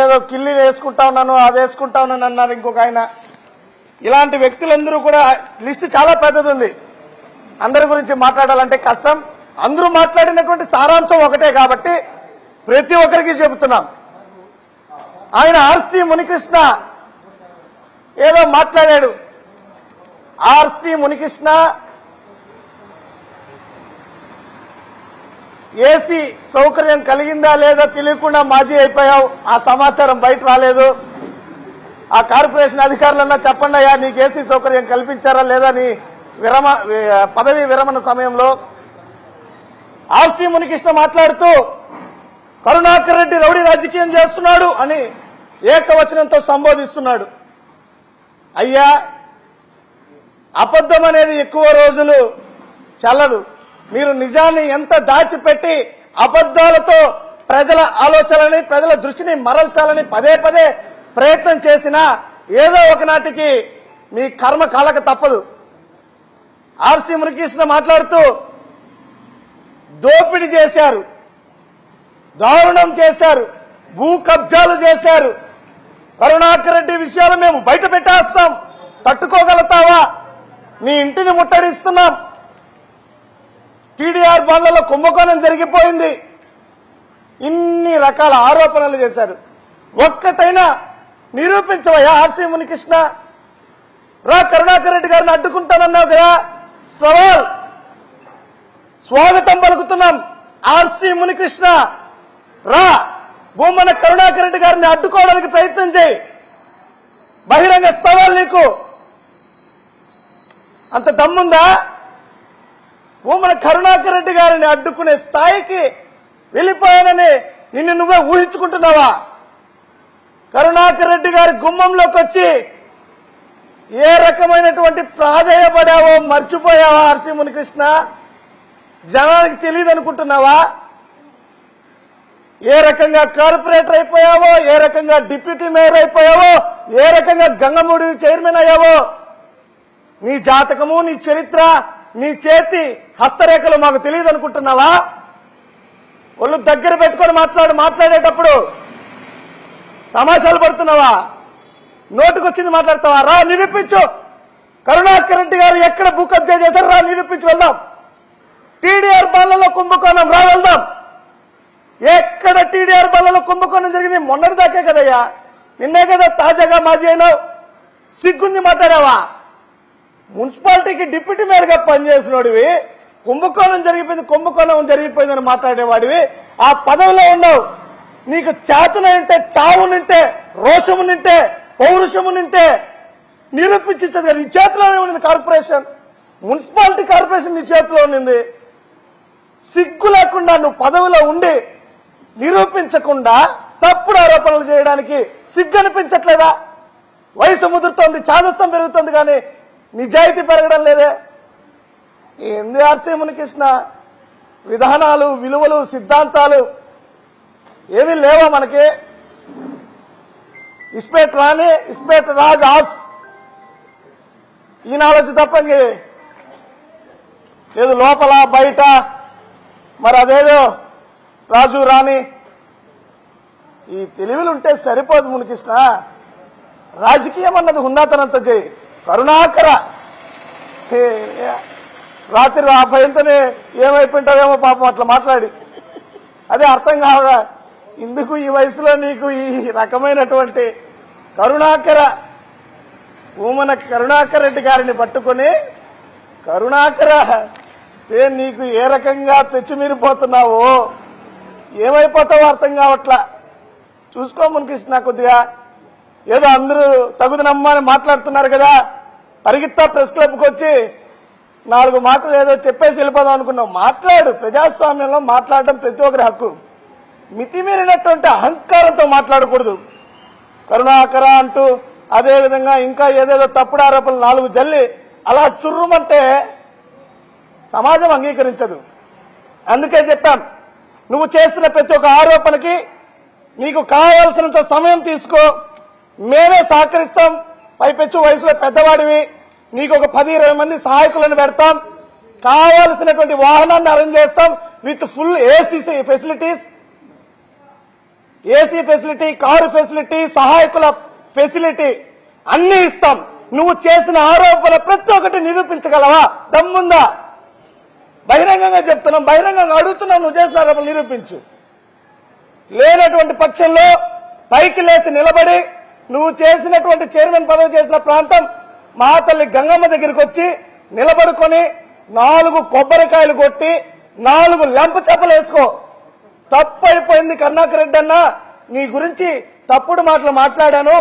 ఏదో కిల్లి వేసుకుంటా ఉన్నాను అది వేసుకుంటా ఉన్నాను అన్నారు ఇంకొక ఆయన. ఇలాంటి వ్యక్తులందరూ కూడా లిస్టు చాలా పెద్దది ఉంది. అందరి గురించి మాట్లాడాలంటే కష్టం. అందరూ మాట్లాడినటువంటి సారాంశం ఒకటే కాబట్టి ప్రతి ఒక్కరికి చెబుతున్నాం. ఆయన ఆర్సి మునికృష్ణ ఏదో మాట్లాడాడు. ఆర్సి మునికృష్ణ ఏసీ సౌకర్యం కలిగిందా లేదా తెలియకుండా మాజీ అయిపోయావు. ఆ సమాచారం బయట రాలేదు. ఆ కార్పొరేషన్ అధికారులన్నా చెప్పండి అయ్యా, నీకు ఏసీ సౌకర్యం కల్పించారా లేదా నీ పదవి విరమణ సమయంలో. ఆర్సి మునికృష్ణ మాట్లాడుతూ కరుణాకర్ రెడ్డి రౌడీ రాజకీయం చేస్తున్నాడు అని ఏకవచనంతో సంబోధిస్తున్నాడు. అయ్యా, అబద్ధం అనేది ఎక్కువ రోజులు చల్లదు. మీరు నిజాన్ని ఎంత దాచిపెట్టి అబద్దాలతో ప్రజల ఆలోచనని ప్రజల దృష్టిని మరల్చాలని పదే పదే ప్రయత్నం చేసినా ఏదో ఒకనాటికి మీ కర్మ కాలక తప్పదు. ఆర్సి మునికృష్ణ మాట్లాడుతూ దోపిడీ చేశారు, దారుణం చేశారు, భూ కబ్జాలు చేశారు. కరుణాకర్ రెడ్డి విషయాలు మేము బయట పెట్టేస్తాం, తట్టుకోగలుగుతావా? నీ ఇంటిని ముట్టడిస్తున్నాం. టీడీఆర్ బాండ్లలో కుంభకోణం జరిగిపోయింది. ఇన్ని రకాల ఆరోపణలు చేశారు. ఒక్కటైనా నిరూపించవయ్యా ఆర్సి మునికృష్ణ. రా, కరుణాకర్ రెడ్డి గారిని అడ్డుకుంటానన్నావు కదా, సవాల్. స్వాగతం పలుకుతున్నాం. ఆర్సి మునికృష్ణ రా, భూమన కరుణాకర్ రెడ్డి గారిని అడ్డుకోవడానికి ప్రయత్నం చేయి. బహిరంగ సవాల్ నీకు. అంత దమ్ముందా? భూమన కరుణాకర్ రెడ్డి గారిని అడ్డుకునే స్థాయికి వెళ్ళిపోయానని నిన్ను నువ్వే ఊహించుకుంటున్నావా? కరుణాకర్ రెడ్డి గారి గుమ్మంలోకి వచ్చి ఏ రకమైనటువంటి ప్రాధేయపడావో మర్చిపోయావా ఆర్సి మునికృష్ణ? జనానికి తెలియదు అనుకుంటున్నావా? ఏ రకంగా కార్పొరేటర్ అయిపోయావో, ఏ రకంగా డిప్యూటీ మేయర్ అయిపోయావో, ఏ రకంగా గంగమూడి చైర్మన్ అయ్యావో నీ జాతకము, నీ చరిత్ర, నీ చేతి హస్తరేఖలు మాకు తెలియదు అనుకుంటున్నావా? ఒళ్ళు దగ్గర పెట్టుకొని మాట్లాడేటప్పుడు తమాషాలు పడుతున్నావా? నోటుకొచ్చింది మాట్లాడతావా? రా, నిరూపించు. కరుణాకర్ రెడ్డి గారు ఎక్కడ భూ కబ్జా చేశారు? రా, నిరూపించి వెళ్దాం. టీడీఆర్ బాండ్లలో కుంభకోణం, రా వెళ్దాం. ఎక్కడ టీడీఆర్ బాండ్లలో కుంభకోణం జరిగింది? మొన్నటి దాకే కదయ్యా, నిన్నే కదా తాజాగా మాజీ అయినావు. సిగ్గుంది మాట్లాడావా? మున్సిపాలిటీకి డిప్యూటీ మేయర్ గా పనిచేసినోడివి, కుంభకోణం జరిగిపోయిందని మాట్లాడేవాడివి. ఆ పదవిలో ఉన్నావు. నీకు చేతన ఉంటే, చావు నింటే, రోషము నింటే, పౌరుషము నింటే నిరూపించదు. నీ చేతిలోనే ఉన్నది కార్పొరేషన్, మున్సిపాలిటీ కార్పొరేషన్ నీ చేతిలో ఉన్నది. సిగ్గు లేకుండా నువ్వు పదవిలో ఉండి నిరూపించకుండా తప్పుడు ఆరోపణలు చేయడానికి సిగ్గు అనిపించట్లేదా? వయసు ముదురుతోంది, చాదస్తం పెరుగుతుంది, కానీ నిజాయితీ పెరగడం లేదే. ఏంది ఆర్సి మునికృష్ణ? విధానాలు, విలువలు, సిద్ధాంతాలు ఏమీ లేవా మనకి? ఇస్పేట్ రాని ఇస్పేట్ రాజ్ ఆస్ ఈ నాలెడ్జ్ తప్పండి లేదు. లోపల బయట మరి అదేదో రాజు రాణి ఈ తెలివిలుంటే సరిపోదు మునికృష్ణ. రాజకీయం అన్నది ఉన్నతనంత చేయి. కరుణాకర రాత్రి ఆ భయంతోనే ఏమైపోయింటావేమో పాపం అట్లా మాట్లాడి. అదే అర్థం కావగా ఇందుకు ఈ వయసులో నీకు ఈ రకమైనటువంటి భూమన కరుణాకర్ రెడ్డి గారిని పట్టుకుని కరుణాకర నీకు ఏ రకంగా పెచ్చిమీరిపోతున్నావో, ఏమైపోతావో అర్థం కావట్లా. చూసుకో మునికృష్ణ, కొద్దిగా ఏదో అందరూ తగుదనమ్మని మాట్లాడుతున్నారు కదా, పరిగెత్తా ప్రెస్ క్లబ్కి వచ్చి 4 మాటలు ఏదో చెప్పేసి వెళ్ళిపోదాం అనుకున్నావు. మాట్లాడు. ప్రజాస్వామ్యంలో మాట్లాడటం ప్రతి ఒక్కరి హక్కు. మితిమీరినటువంటి అహంకారంతో మాట్లాడకూడదు. కరుణాకర అంటూ అదేవిధంగా ఇంకా ఏదేదో తప్పుడు ఆరోపణలు 4 జల్లి అలా చుర్రుమంటే సమాజం అంగీకరించదు. అందుకే చెప్పాం, నువ్వు చేసిన ప్రతి ఒక్క ఆరోపణకి నీకు కావాల్సినంత సమయం తీసుకో, మేమే సహకరిస్తాం. పైపెచ్చు వయసులో పెద్దవాడివి, నీకు ఒక 10-20 మంది సహాయకులను పెడతాం. కావాల్సినటువంటి వాహనాన్ని అరేంజ్ చేస్తాం with full AC facilities, AC facility, car facility, సహాయకుల ఫెసిలిటీ అన్ని ఇస్తాం. నువ్వు చేసిన ఆరోపణ ప్రతి ఒక్కటి నిరూపించగలవా? దమ్ముందా? బహిరంగంగా చెప్తున్నాం, బహిరంగంగా అడుగుతున్నాం, నువ్వు చేసిన ఆరోపణలు నిరూపించు. లేనటువంటి పక్షంలో పైకి లేచి నిలబడి నువ్వు చేసినటువంటి చైర్మన్ పదవి చేసిన ప్రాంతం మహాతల్లి గంగమ్మ దగ్గరికి వచ్చి నిలబడుకొని 4 కొబ్బరికాయలు కొట్టి 4 లెంప చెప్పలు వేసుకో. తప్పు అయిపోయింది కరుణాకర్ రెడ్డి అన్న, నీ గురించి తప్పుడు మాటలు మాట్లాడాను,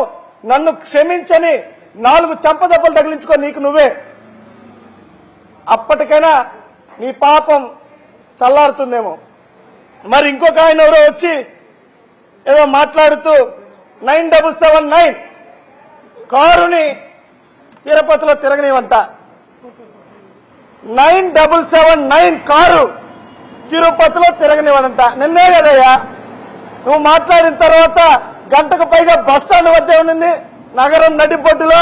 నన్ను క్షమించని 4 చంపదెబ్బలు తగిలించుకో నీకు నువ్వే. అప్పటికైనా నీ పాపం చల్లారుతుందేమో. మరి ఇంకొక ఆయన ఎవరో వచ్చి ఏదో మాట్లాడుతూ 9779 కారుని తిరుపతిలో తిరగనివంట. 9779 కారు తిరుపతిలో తిరగనివ్వడంట. నిన్నే కదయ్యా నువ్వు మాట్లాడిన తర్వాత గంటకు పైగా బస్టాండ్ వద్దే ఉండింది నగరం నడిబొడ్డులో.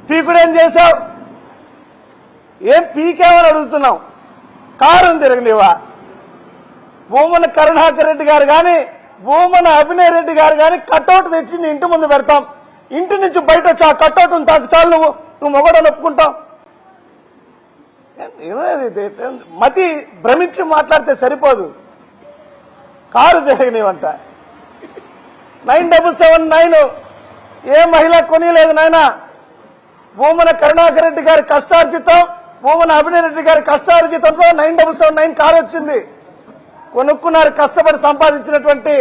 పీకుడేం చేశావు? ఏం పీకేమని అడుగుతున్నావు? కారుని తిరగనివా? భూమన కరుణాకర్ రెడ్డి గారు కానీ భూమన అభినయ్ రెడ్డి గారు కానీ కట్అవుట్ తెచ్చి నీ ఇంటి ముందు పెడతాం. ఇంటి నుంచి బయట వచ్చి ఆ కట్అవుట్ తాకు చాలు, నువ్వు మొగడని ఒప్పుకుంటావు. మతి భ్రమించి మాట్లాడితే సరిపోదు. కారు తిరగనివంట. 9779 ఏ మహిళ కొనిలేదు నాయన. భూమన కరుణాకర్ రెడ్డి గారి కష్టార్జితం, భూమన అభినయ్ రెడ్డి గారి కష్టార్జితంతో 9779 కారు వచ్చింది. కొనుక్కున్నారు కష్టపడి సంపాదించినటువంటి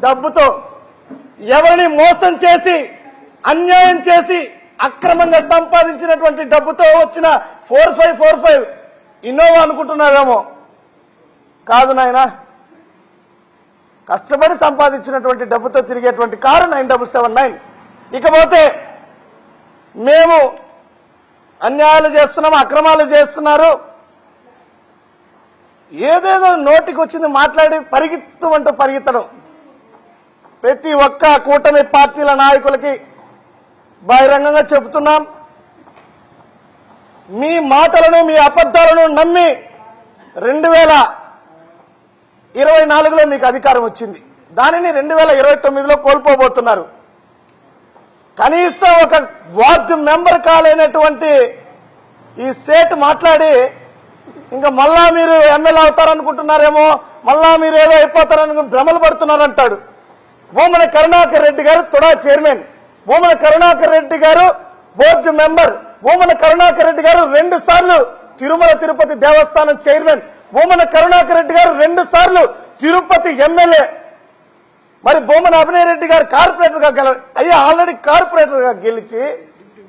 డబ్బుతో. ఎవరిని మోసం చేసి అన్యాయం చేసి అక్రమంగా సంపాదించినటువంటి డబ్బుతో వచ్చిన 4545 ఇన్నోవా అనుకుంటున్నారేమో. కాదు నాయన, కష్టపడి సంపాదించినటువంటి డబ్బుతో తిరిగేటువంటి కారు 9779. ఇకపోతే మేము అన్యాయాలు చేస్తున్నాం, అక్రమాలు చేస్తున్నారు, ఏదేదో నోటికి వచ్చింది మాట్లాడి పరిగెత్తమంటూ పరిగెత్తడం. ప్రతి ఒక్క కూటమి పార్టీల నాయకులకి బహిరంగంగా చెబుతున్నాం, మీ మాటలను మీ అబద్దాలను నమ్మి 2024లో మీకు అధికారం వచ్చింది. దానిని 2029లో కోల్పోబోతున్నారు. కనీసం ఒక వార్డు మెంబర్ కాలేనటువంటి ఈ సేట్ మాట్లాడి ఇంకా మళ్ళా మీరు ఎమ్మెల్యే అవుతారనుకుంటున్నారేమో, మళ్ళా మీరు ఏదో అయిపోతారని భ్రమలు పడుతున్నారంటాడు. భూమన కరుణాకర్ రెడ్డి గారు తుడా చైర్మన్, భూమన కరుణాకర్ రెడ్డి గారు బోర్డు మెంబర్, భూమన కరుణాకర్ రెడ్డి గారు 2 సార్లు తిరుమల తిరుపతి దేవస్థానం చైర్మన్, భూమన కరుణాకర్ రెడ్డి గారు 2 సార్లు తిరుపతి ఎమ్మెల్యే. మరి భూమన అభినయ్ రెడ్డి గారు కార్పొరేటర్ గా అయ్యా ఆల్రెడీ కార్పొరేటర్ గా గెలిచి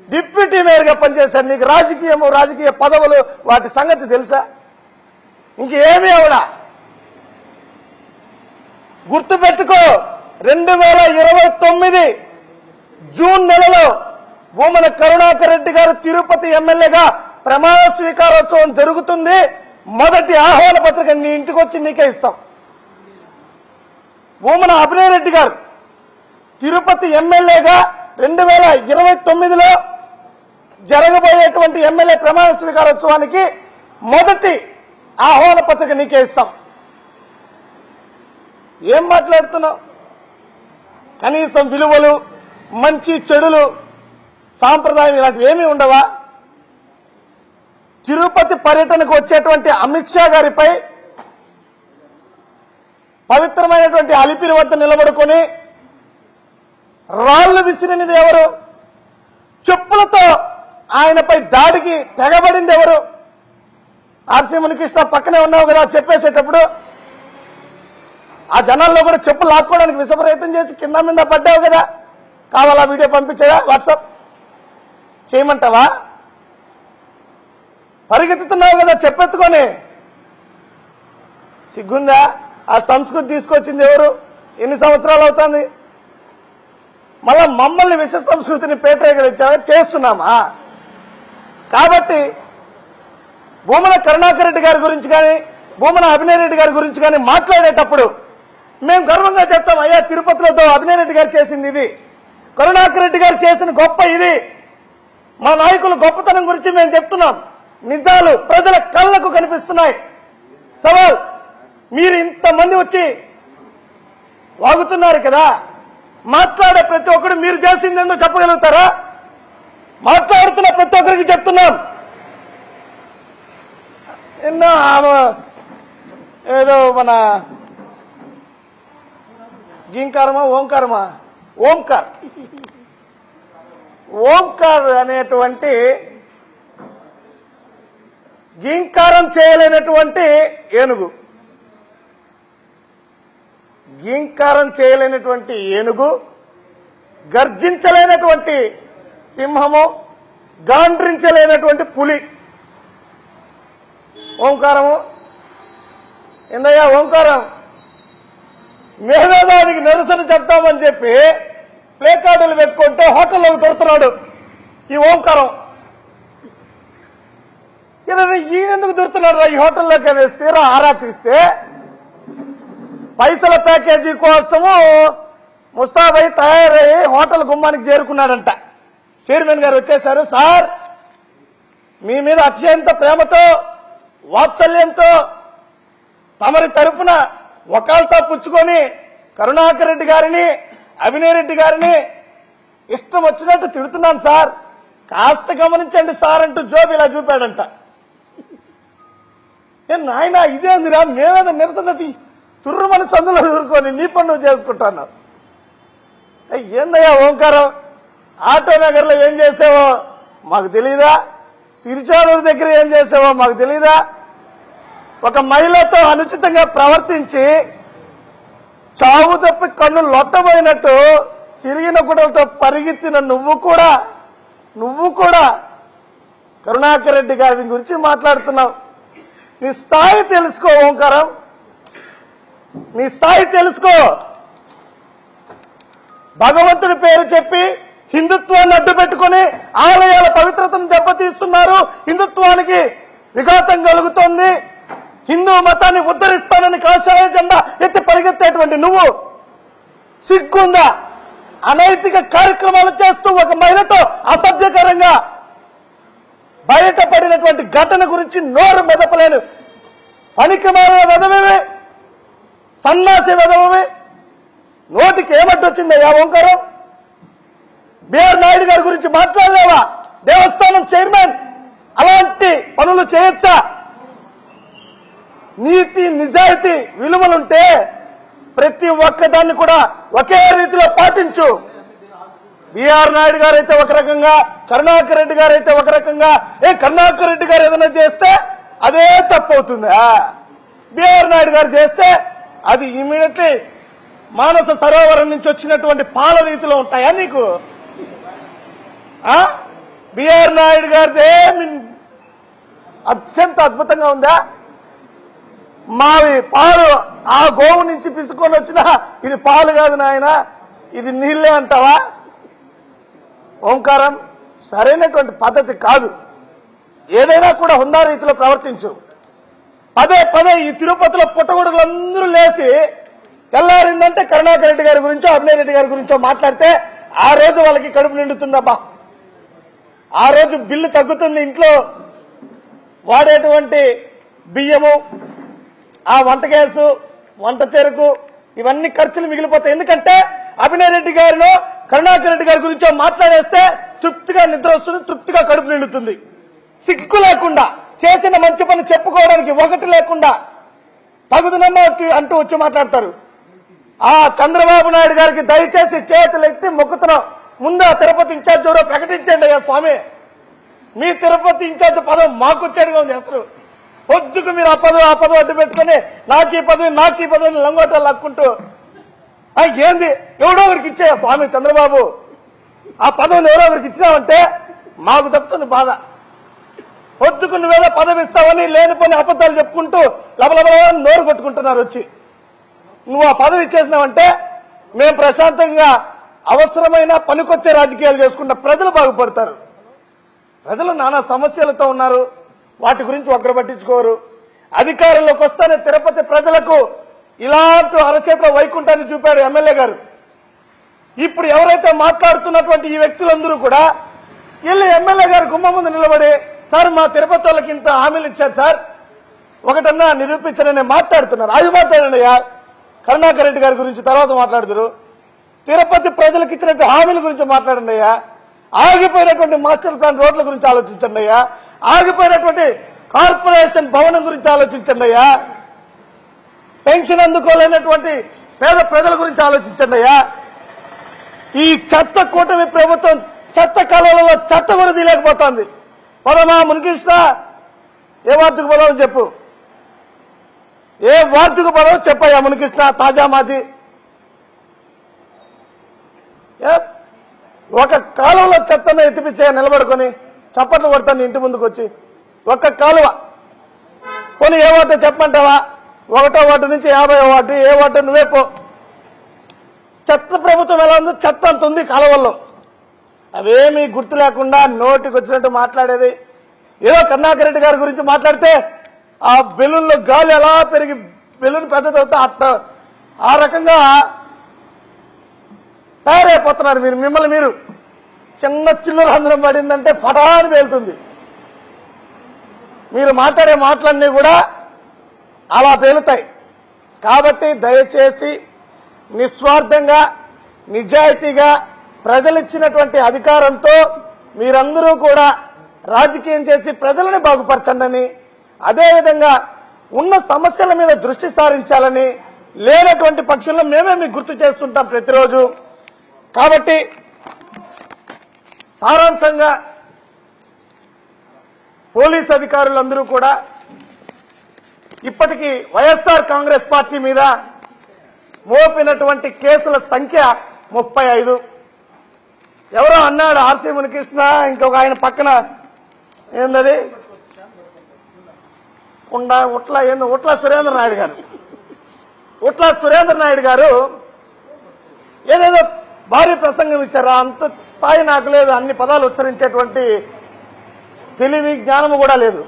డిప్యూటీ మేయర్ గా పనిచేశారు. నీకు రాజకీయ పదవులు వాటి సంగతి తెలుసా? ఇంకేమీ అవడా. గుర్తుపెట్టుకో, 2029 జూన్ నెలలో భూమన కరుణాకర్ రెడ్డి గారు తిరుపతి ఎమ్మెల్యేగా ప్రమాణ స్వీకారోత్సవం జరుగుతుంది. మొదటి ఆహ్వాన పత్రిక నీ ఇంటికి వచ్చి నీకే ఇస్తాం. భూమన అభినయ్ రెడ్డి గారు తిరుపతి ఎమ్మెల్యేగా 2029లో జరగబోయేటువంటి ఎమ్మెల్యే ప్రమాణ స్వీకారోత్సవానికి మొదటి ఆహ్వాన పత్రిక నీకే ఇస్తాం. ఏం మాట్లాడుతున్నావు? కనీసం విలువలు, మంచి చెడులు, సాంప్రదాయం ఇలాంటివి ఏమీ ఉండవా? తిరుపతి పర్యటనకు వచ్చేటువంటి అమిత్ షా గారిపై పవిత్రమైనటువంటి అలిపిరి వద్ద నిలబడుకొని రాళ్లు విసిరినది ఎవరు? చెప్పులతో ఆయనపై దాడికి తెగబడింది ఎవరు? ఆర్సీ మునికృష్ణ పక్కనే ఉన్నావు కదా చెప్పేసేటప్పుడు. ఆ జనాల్లో కూడా చెప్పులు లాక్కోవడానికి విషప్రయత్నం చేసి కింద మీద పడ్డావు కదా. కావాలా వీడియో పంపించాయా? వాట్సాప్ చేయమంటావా? పరిగెత్తుతున్నావు కదా చెప్పెత్తుకొని. సిగ్గుందా? ఆ సంస్కృతి తీసుకొచ్చింది ఎవరు? ఎన్ని సంవత్సరాలు అవుతుంది? మళ్ళా మమ్మల్ని విష సంస్కృతిని పేటరేగలించామని చేస్తున్నామా? కాబట్టి భూమన కరుణాకర్ రెడ్డి గారి గురించి కానీ భూమన అభినయ్ రెడ్డి గారి గురించి కానీ మాట్లాడేటప్పుడు మేము గర్వంగా చెప్తాం, అయ్యా తిరుపతిలో అభినయ్ రెడ్డి గారు చేసింది ఇది, కరుణాకర్ రెడ్డి గారు చేసిన గొప్ప ఇది, మా నాయకుల గొప్పతనం గురించి మేము చెప్తున్నాం. నిజాలు ప్రజల కళ్ళకు కనిపిస్తున్నాయి. సవాల్, మీరు ఇంతమంది వచ్చి వాగుతున్నారు కదా, మాట్లాడే ప్రతి ఒక్కరు మీరు చేసిందేందో చెప్పగలుగుతారా? మాట్లాడుతున్న ప్రతి ఒక్కరికి చెప్తున్నాం. ఎన్నో ఏదో మన గీంకారమా ఓంకారమా ఓంకార్ అనేటువంటి గీంకారం చేయలేనటువంటి ఏనుగు, గీంకారం చేయలేనటువంటి ఏనుగు, గర్జించలేనటువంటి సింహము, గాండ్రించలేనటువంటి పులి. ఓంకారము ఏందయ్యా ఓంకారం? మేమే దానికి నిరసన చెప్తామని చెప్పి ప్లే కార్డులు పెట్టుకుంటే హోటల్లోకి దొరుకుతున్నాడు ఈ ఓంకారం. ఈయనెందుకు దొరుకుతున్నాడు ఈ హోటల్లోకి వేస్తే ఆరా తీస్తే పైసల ప్యాకేజీ కోసము ముస్తాబై తయారయ్యి హోటల్ గుమ్మానికి చేరుకున్నాడంట. చైర్మన్ గారు వచ్చేశారు. సార్, మీ మీద అత్యంత ప్రేమతో వాత్సల్యంతో తమరి తరపున వకాల్తా పుచ్చుకొని కరుణాకర్ రెడ్డి గారిని అభినయ్ రెడ్డి గారిని ఇష్టం వచ్చినట్టు తిడుతున్నాను సార్, కాస్త గమనించండి సార్ అంటూ జోబు ఇలా చూపాడంట. నాయన ఇదేందిరా, మేమేదో నిరసన తుర్రుమని సందులో ఎదుర్కొని నీ పని నువ్వు చేసుకుంటాను. ఏందయ్యా ఓంకారం? ఆటో నగర్ లో ఏం చేసావో మాకు తెలీదా? తిరుచానూరు దగ్గర ఏం చేసావో మాకు తెలీదా? ఒక మహిళతో అనుచితంగా ప్రవర్తించి చావు తప్పి కన్ను లొట్టబోయినట్టు చిరిగిన గుడలతో పరిగెత్తిన నువ్వు కూడా కరుణాకర్ రెడ్డి గారి గురించి మాట్లాడుతున్నావు. నీ స్థాయి తెలుసుకో ఓంకారం, నీ స్థాయి తెలుసుకో. భగవంతుడి పేరు చెప్పి హిందుత్వాన్ని అడ్డు పెట్టుకుని ఆలయాల పవిత్రతను దెబ్బతీస్తున్నారు, హిందుత్వానికి విఘాతం కలుగుతోంది, హిందూ మతాన్ని ఉద్ధరిస్తానని కాషాయ జెండా ఎత్తి పరిగెత్తేటువంటి నువ్వు సిగ్గుందా? అనైతిక కార్యక్రమాలు చేస్తూ ఒక మహిళతో అసభ్యకరంగా బయటపడినటువంటి ఘటన గురించి నోరు మెదపలేను పనికిమాలిన వెధవే, సన్నాసి వెధవే. నోటికి ఏమట్టొచ్చిందయ్యా ఓంకారం? బిఆర్ నాయుడు గారి గురించి మాట్లాడలేవా? దేవస్థానం చైర్మన్ అలాంటి పనులు చేయొచ్చా? నీతి నిజాయితీ విలువలుంటే ప్రతి ఒక్కదాన్ని కూడా ఒకే రీతిలో పాటించు. బిఆర్ నాయుడు గారు అయితే ఒక రకంగా, కరుణాకర్ రెడ్డి గారు అయితే ఒక రకంగా. కరుణాకర్ రెడ్డి గారు ఏదైనా చేస్తే అదే తప్పు అవుతుందా? బిఆర్ నాయుడు గారు చేస్తే అది ఇమీడియట్లీ మానస సరోవరం నుంచి వచ్చినటువంటి పాల రీతిలో ఉంటాయా నీకు? బిఆర్ నాయుడు గారిదే అత్యంత అద్భుతంగా ఉందా? మావి పాలు ఆ గోవు నుంచి పిసుకొని వచ్చినా ఇది పాలు కాదు నాయన, ఇది నీళ్లే అంటావా? ఓంకారం సరైనటువంటి పద్ధతి కాదు. ఏదైనా కూడా హుందా రీతిలో ప్రవర్తించు. పదే పదే ఈ తిరుపతిలో పుట్టగొడుగులందరూ లేచి తెల్లారిందంటే కరుణాకర్ రెడ్డి గారి గురించో అభినయ్ రెడ్డి గారి గురించో మాట్లాడితే ఆ రోజు వాళ్ళకి కడుపు నిండుతుందబ్బా. ఆ రోజు బిల్లు తగ్గుతుంది. ఇంట్లో వాడేటువంటి బియ్యము, ఆ వంట గ్యాసు, వంట చెరుకు, ఇవన్నీ ఖర్చులు మిగిలిపోతాయి. ఎందుకంటే అభినయ్ రెడ్డి గారిలో కరుణాకర్ రెడ్డి గారి గురించో మాట్లాడేస్తే తృప్తిగా నిద్ర వస్తుంది, తృప్తిగా కడుపు నిండుతుంది. సిగ్గు లేకుండా చేసిన మంచి పని చెప్పుకోవడానికి ఒకటి లేకుండా తగుదనమ్మ అంటూ వచ్చి మాట్లాడతారు. ఆ చంద్రబాబు నాయుడు గారికి దయచేసి చేతులు ఎత్తి మొక్కుతున్నాం, ముందు ఆ తిరుపతి ఇన్ఛార్జ్ ఎవరో ప్రకటించండి అయ్యా స్వామి. మీ తిరుపతి ఇన్ఛార్జ్ పదవి మాకు వచ్చేట్టుగా ఉంది అసలు. పొద్దుకు మీరు ఆ పదవి అడ్డు పెట్టుకుని నాకు ఈ పదవిని లంగోటాలు లాక్కుంటూ ఏంది? ఎవడో ఒకరికి ఇచ్చే స్వామి చంద్రబాబు, ఆ పదవిని ఎవరో ఒకరికి ఇచ్చినావంటే మాకు తప్పుతుంది బాధ. పొద్దుకు నువ్వేదో పదవి ఇస్తావని లేని పని అబద్దాలు చెప్పుకుంటూ లబలబల నోరు కొట్టుకుంటున్నారు వచ్చి. నువ్వు ఆ పదవి ఇచ్చేసినావంటే మేము ప్రశాంతంగా అవసరమైన పనికొచ్చే రాజకీయాలు చేసుకుంటా ప్రజలు బాగుపడతారు. ప్రజలు నానా సమస్యలతో ఉన్నారు, వాటి గురించి ఒకరు పట్టించుకోరు. అధికారంలోకి వస్తానే తిరుపతి ప్రజలకు ఇలాంటి అరచేత వైకుంఠాన్ని చూపాడు ఎమ్మెల్యే గారు. ఇప్పుడు ఎవరైతే మాట్లాడుతున్నటువంటి ఈ వ్యక్తులందరూ కూడా వెళ్ళి ఎమ్మెల్యే గారు గుమ్మ ముందు నిలబడి సార్ మా తిరుపతి వాళ్ళకి ఇంత హామీలు ఇచ్చారు సార్, ఒకటన్నా నిరూపించరని మాట్లాడుతున్నారు. అది మాట్లాడండి అయ్యా. కరుణాకర్ రెడ్డి గారి గురించి తర్వాత మాట్లాడుతున్నారు. తిరుపతి ప్రజలకు ఇచ్చినట్టు హామీల గురించి మాట్లాడండి అయ్యా. ఆగిపోయినటువంటి మాస్టర్ ప్లాన్ రోడ్ల గురించి ఆలోచించండి అయ్యా. ఆగిపోయినటువంటి కార్పొరేషన్ భవనం గురించి ఆలోచించండి అయ్యా. పెన్షన్ అందుకోలేనటువంటి పేద ప్రజల గురించి ఆలోచించండి అయ్యా. ఈ చెత్త కూటమి ప్రభుత్వం చెత్త కాలంలో చెత్త కూడా తీయలేకపోతుంది. పదమా మునికృష్ణ, ఏ వార్డుకు పదవు చెప్పు, ఏ వార్డుకు పదవు చెప్పయ్యా మునికృష్ణ, తాజా మాజీ. ఒక కాలువలో చెత్తను ఎత్తిపించే నిలబడుకొని చప్పట్లు కొడతాను ఇంటి ముందుకు వచ్చి. ఒక్క కాలువ కొని ఏ వార్డు చెప్పమంటావా? 1వ వార్డు నుంచి 50వ వార్డు, ఏ వార్డు నువ్వే పో. చెత్త ప్రభుత్వం ఎలా ఉందో చెత్త అంత ఉంది కాలువల్లో. అవేమీ గుర్తు లేకుండా నోటికి వచ్చినట్టు మాట్లాడేది. ఏదో కరుణాకర్ రెడ్డి గారి గురించి మాట్లాడితే ఆ బెలూన్లో గాలి ఎలా పెరిగి బెలూన్ పెద్దదవుతా అట్ట ఆ రకంగా తయారైపోతున్నారు మీరు. మిమ్మల్ని మీరు చిన్న చిల్లర అందరం పడిందంటే ఫటాని పేలుతుంది. మీరు మాట్లాడే మాటలన్నీ కూడా అలా పేలుతాయి. కాబట్టి దయచేసి నిస్వార్థంగా నిజాయితీగా ప్రజలిచ్చినటువంటి అధికారంతో మీరందరూ కూడా రాజకీయం చేసి ప్రజలని బాగుపరచండి. అదేవిధంగా ఉన్న సమస్యల మీద దృష్టి సారించాలని, లేనటువంటి పక్షంలో మేమే మీకు గుర్తు చేస్తుంటాం ప్రతిరోజు. కాబట్టి సారాంశంగా పోలీస్ అధికారులందరూ కూడా ఇప్పటికీ వైఎస్ఆర్ కాంగ్రెస్ పార్టీ మీద మోపినటువంటి కేసుల సంఖ్య 35. ఎవరో అన్నాడు ఆర్సీ మునికృష్ణ, ఇంకొక ఆయన పక్కన ఏందది ఉట్ల సురేంద్ర నాయుడు గారు. ఉట్ల సురేంద్ర నాయుడు గారు ఏదేదో భారీ ప్రసంగం ఇచ్చారు. అంత స్థాయి నాకు లేదు, అన్ని పదాలు ఉచ్చరించేటువంటి తెలివి జ్ఞానము కూడా లేదు.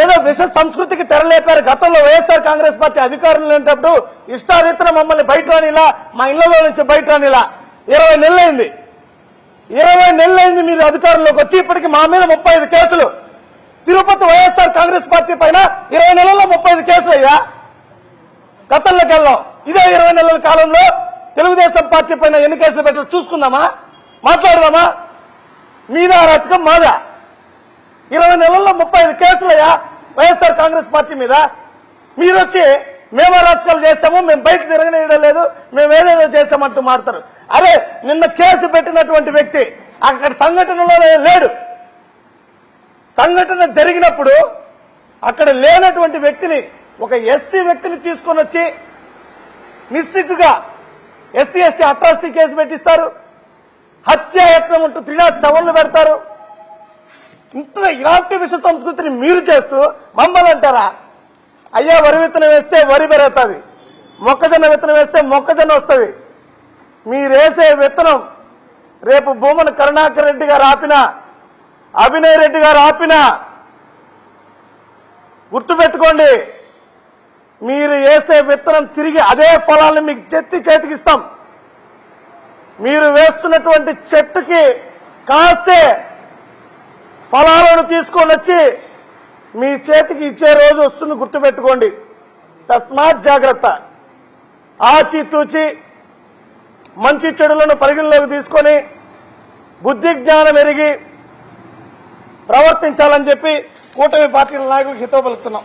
ఏదో విష సంస్కృతికి తెరలేపారు. గతంలో వైఎస్ఆర్ కాంగ్రెస్ పార్టీ అధికారులు లేనప్పుడు ఇష్టారీతన మమ్మల్ని బయట రానిలా, మా ఇళ్లలో నుంచి బయట రానిలా 20 నెలలైంది. 20 నెలలైంది మీరు అధికారంలోకి వచ్చి. ఇప్పటికి మా మీద 35 కేసులు. తిరుపతి వైఎస్ఆర్ కాంగ్రెస్ పార్టీ పైన 20 నెలల్లో 35 కేసులు అయ్యా. గతంలోకి వెళ్దాం. ఇదే 20 నెలల కాలంలో తెలుగుదేశం పార్టీ పైన ఎన్ని కేసులు పెట్టాలో చూసుకుందామా, మాట్లాడదామా? మీద రచకం మాదా? 20 నెలల్లో 35 కేసులయ్యా వైఎస్ఆర్ కాంగ్రెస్ పార్టీ మీద. మీరు వచ్చి మేము రాజకీయాలు చేస్తాము, మేము బయట తిరగనేయడం లేదు, మేము ఏదేదో చేస్తామంటూ మాట్లాడతారు. అరే నిన్న కేసు పెట్టినటువంటి వ్యక్తి అక్కడ సంఘటనలో లేడు. సంఘటన జరిగినప్పుడు అక్కడ లేనటువంటి వ్యక్తిని, ఒక ఎస్సీ వ్యక్తిని తీసుకొని వచ్చి నిస్సిగ్గుగా ఎస్సీ ఎస్టీ అట్రాసిటీ కేసు పెట్టిస్తారు. హత్యాయత్నం అంటూ 307 పెడతారు. ఇలాంటి విష సంస్కృతిని మీరు చేస్తూ మమ్మల్ని అంటారా? అయ్యా వరి విత్తనం వేస్తే వరి పెరుగుతుంది, మొక్కజొన్న విత్తనం వేస్తే మొక్కజొన్న వస్తుంది. మీరేసే విత్తనం రేపు భూమన కరుణాకర్ రెడ్డి గారు ఆపినా, అభినయ్ రెడ్డి గారు ఆపినా గుర్తుపెట్టుకోండి, మీరు వేసే విత్తనం తిరిగి అదే ఫలాలను మీకు చేతికిస్తాం. మీరు వేస్తున్నటువంటి చెట్టుకి కాసే ఫలాలను తీసుకొని వచ్చి మీ చేతికి ఇచ్చే రోజు వస్తుంది, గుర్తుపెట్టుకోండి. తస్మాత్ జాగ్రత్త. ఆచితూచి మంచి చెడులను పరిగణలోకి తీసుకొని బుద్ధి జ్ఞానం ఎరిగి ప్రవర్తించాలని చెప్పి కూటమి పార్టీల నాయకులకు హితవు పలుకుతున్నాం.